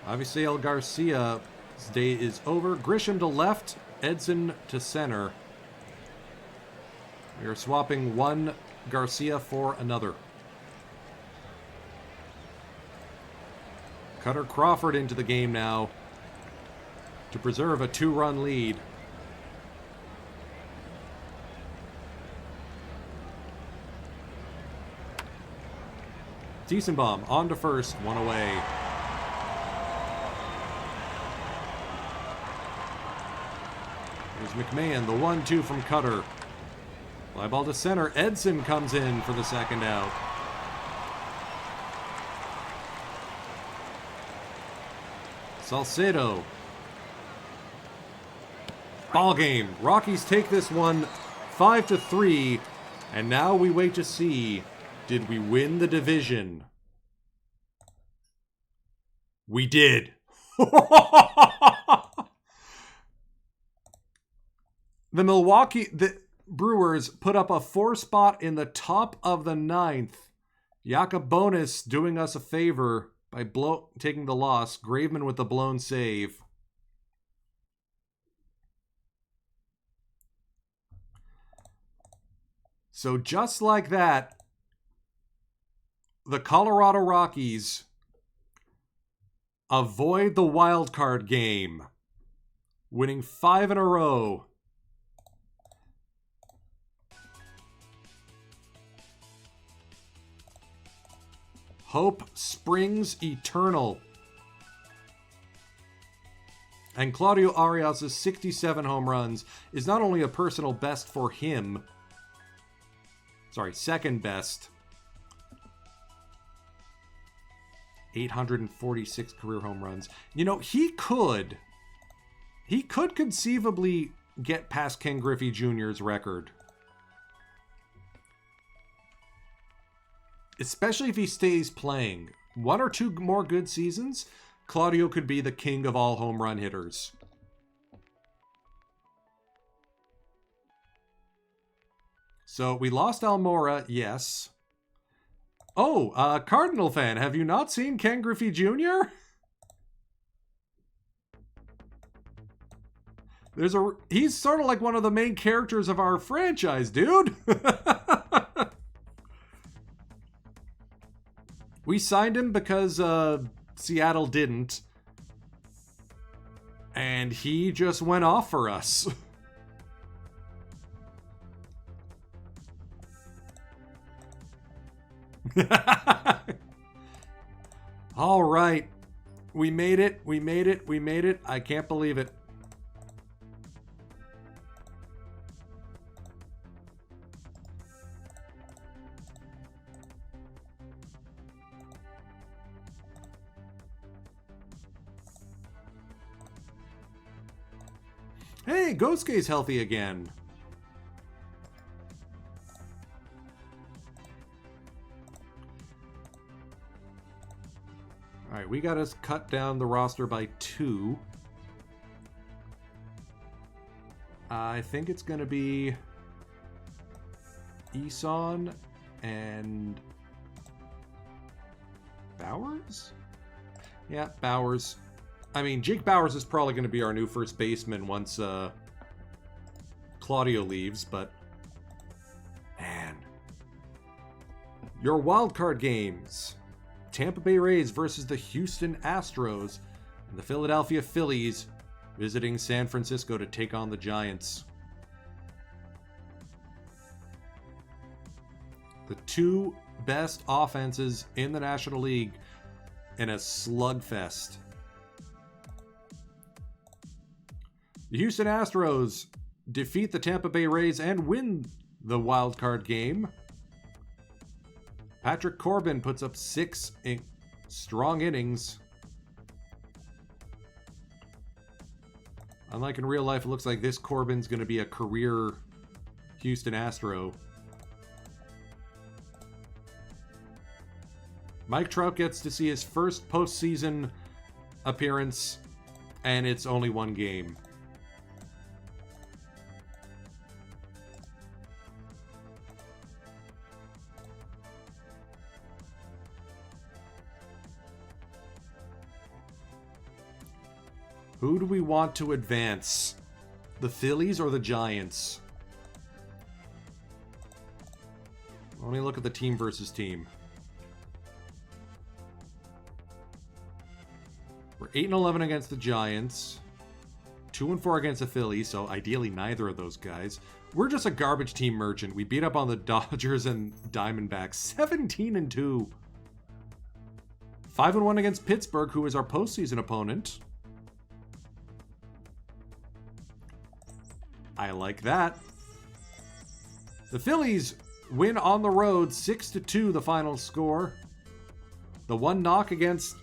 Obviously, El Garcia's day is over. Grisham to left, Edson to center. We are swapping one Garcia for another. Cutter Crawford into the game now to preserve a 2-run lead. Tiesenbaum on to first, one away. Here's McMahon, the 1-2 from Cutter. Fly ball to center. Edson comes in for the second out. Salcedo. Ball game. Rockies take this one 5-3. And now we wait to see, did we win the division? We did. The Brewers put up a 4 spot in the top of the 9th. Jakobonis doing us a favor by taking the loss. Graveman with the blown save. So just like that, the Colorado Rockies avoid the wild card game, winning 5 in a row. Hope springs eternal. And Claudio Arias' 67 home runs is not only a personal best for him, second best. 846 career home runs. You know, he could conceivably get past Ken Griffey Jr.'s record. Especially if he stays playing. 1 or 2 more good seasons, Claudio could be the king of all home run hitters. So we lost Almora, yes. Oh, Cardinal fan, have you not seen Ken Griffey Jr.? He's sort of like one of the main characters of our franchise, dude. We signed him because Seattle didn't. And he just went off for us. All right. We made it. We made it. We made it. I can't believe it. Hey, Gosuke's healthy again. All right, we got to cut down the roster by 2. I think it's going to be Isan and Bowers? Yeah, Bowers. I mean, Jake Bowers is probably going to be our new first baseman once Claudio leaves, but man. Your wildcard games. Tampa Bay Rays versus the Houston Astros, and the Philadelphia Phillies visiting San Francisco to take on the Giants. The 2 best offenses in the National League in a slugfest. The Houston Astros defeat the Tampa Bay Rays and win the wild card game. Patrick Corbin puts up 6 strong innings. Unlike in real life, it looks like this Corbin's going to be a career Houston Astro. Mike Trout gets to see his first postseason appearance, and it's only 1 game. Who do we want to advance? The Phillies or the Giants? Let me look at the team versus team. We're 8-11 against the Giants. 2-4 against the Phillies, so ideally neither of those guys. We're just a garbage team merchant. We beat up on the Dodgers and Diamondbacks. 17-2. 5-1 against Pittsburgh, who is our postseason opponent. I like that. The Phillies win on the road, 6-2 the final score. The one knock against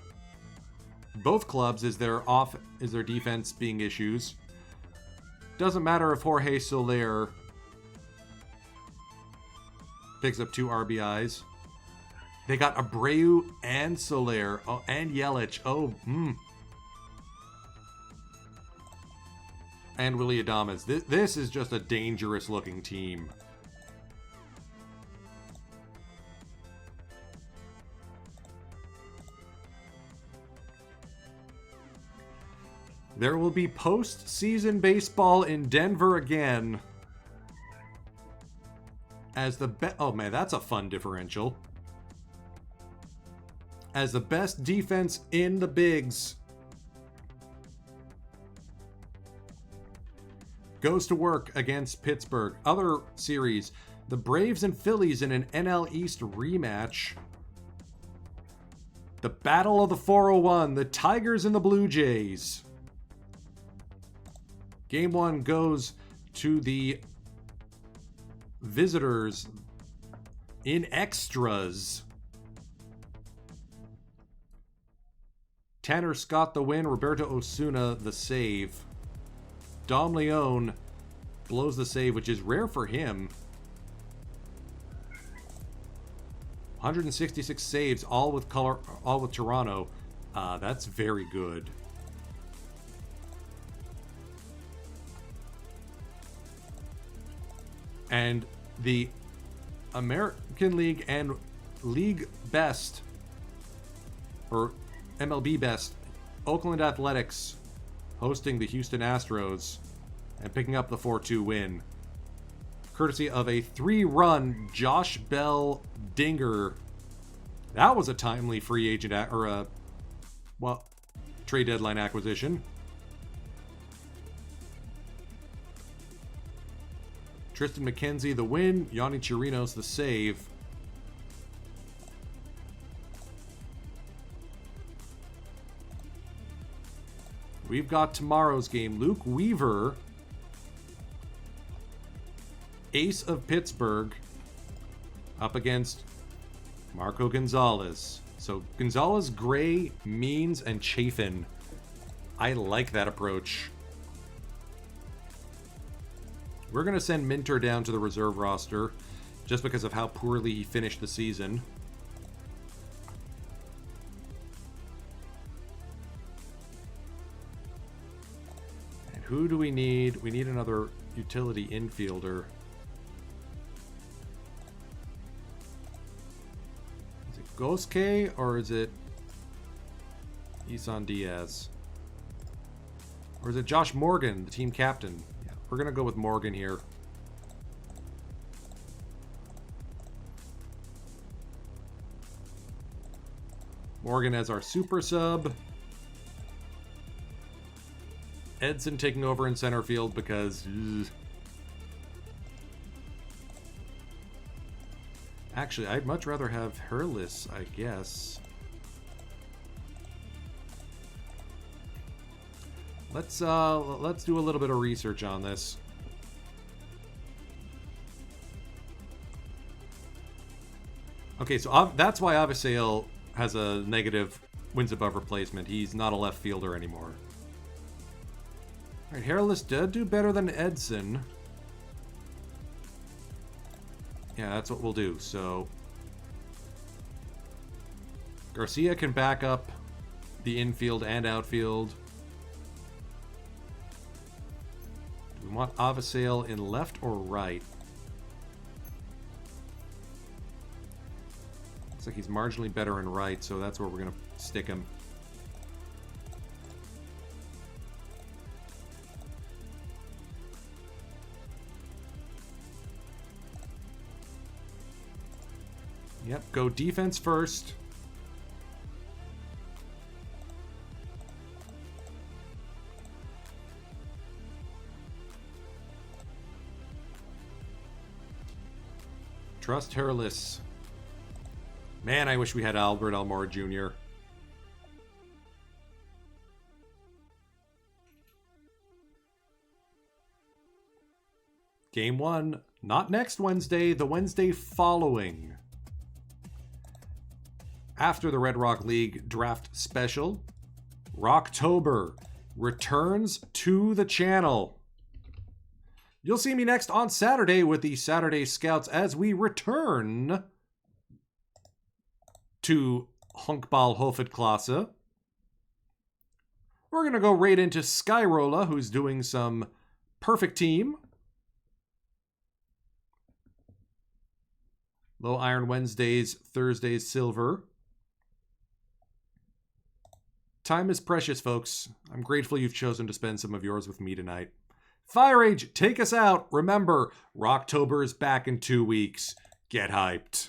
both clubs is their defense being issues. Doesn't matter if Jorge Soler picks up 2 RBIs. They got Abreu and Soler, and Yelich. And Willy Adames. This is just a dangerous looking team. There will be postseason baseball in Denver again. As the oh man, that's a fun differential. As the best defense in the bigs goes to work against Pittsburgh. Other series, the Braves and Phillies in an NL East rematch. The Battle of the 401, the Tigers and the Blue Jays. Game 1 goes to the visitors in extras. Tanner Scott the win, Roberto Osuna the save. Dom Leone blows the save, which is rare for him. 166 saves, all with Toronto. That's very good. And the American League and League Best, or MLB Best, Oakland Athletics hosting the Houston Astros and picking up the 4-2 win. Courtesy of a 3-run Josh Bell dinger That was a timely free agent trade deadline acquisition. Tristan McKenzie the win, Yanni Chirinos the save. We've got tomorrow's game. Luke Weaver, ace of Pittsburgh, up against Marco Gonzalez. So Gonzalez, Gray, Means, and Chafin. I like that approach. We're going to send Minter down to the reserve roster just because of how poorly he finished the season. And who do we need? We need another utility infielder. Is it Gosuke or is it Isan Diaz? Or is it Josh Morgan, the team captain? Yeah, we're going to go with Morgan here. Morgan as our super sub. Edson taking over in center field because... Actually, I'd much rather have Hurlis, I guess. Let's do a little bit of research on this. Okay, so that's why Avisail has a negative wins above replacement. He's not a left fielder anymore. Alright, Hairless did do better than Edson. Yeah, that's what we'll do. So Garcia can back up the infield and outfield. Do we want Avisail in left or right? Looks like he's marginally better in right, so that's where we're going to stick him. Yep, go defense first. Trust Hairless. Man, I wish we had Albert Almora Jr. Game 1, not next Wednesday, the Wednesday following. After the Red Rock League draft special, Rocktober returns to the channel. You'll see me next on Saturday with the Saturday Scouts as we return to Honkball Hofetklasse. We're going to go right into Skyrola, who's doing some perfect team. Low Iron Wednesdays, Thursdays, Silver. Time is precious, folks. I'm grateful you've chosen to spend some of yours with me tonight. Firage, take us out. Remember, Rocktober is back in 2 weeks. Get hyped.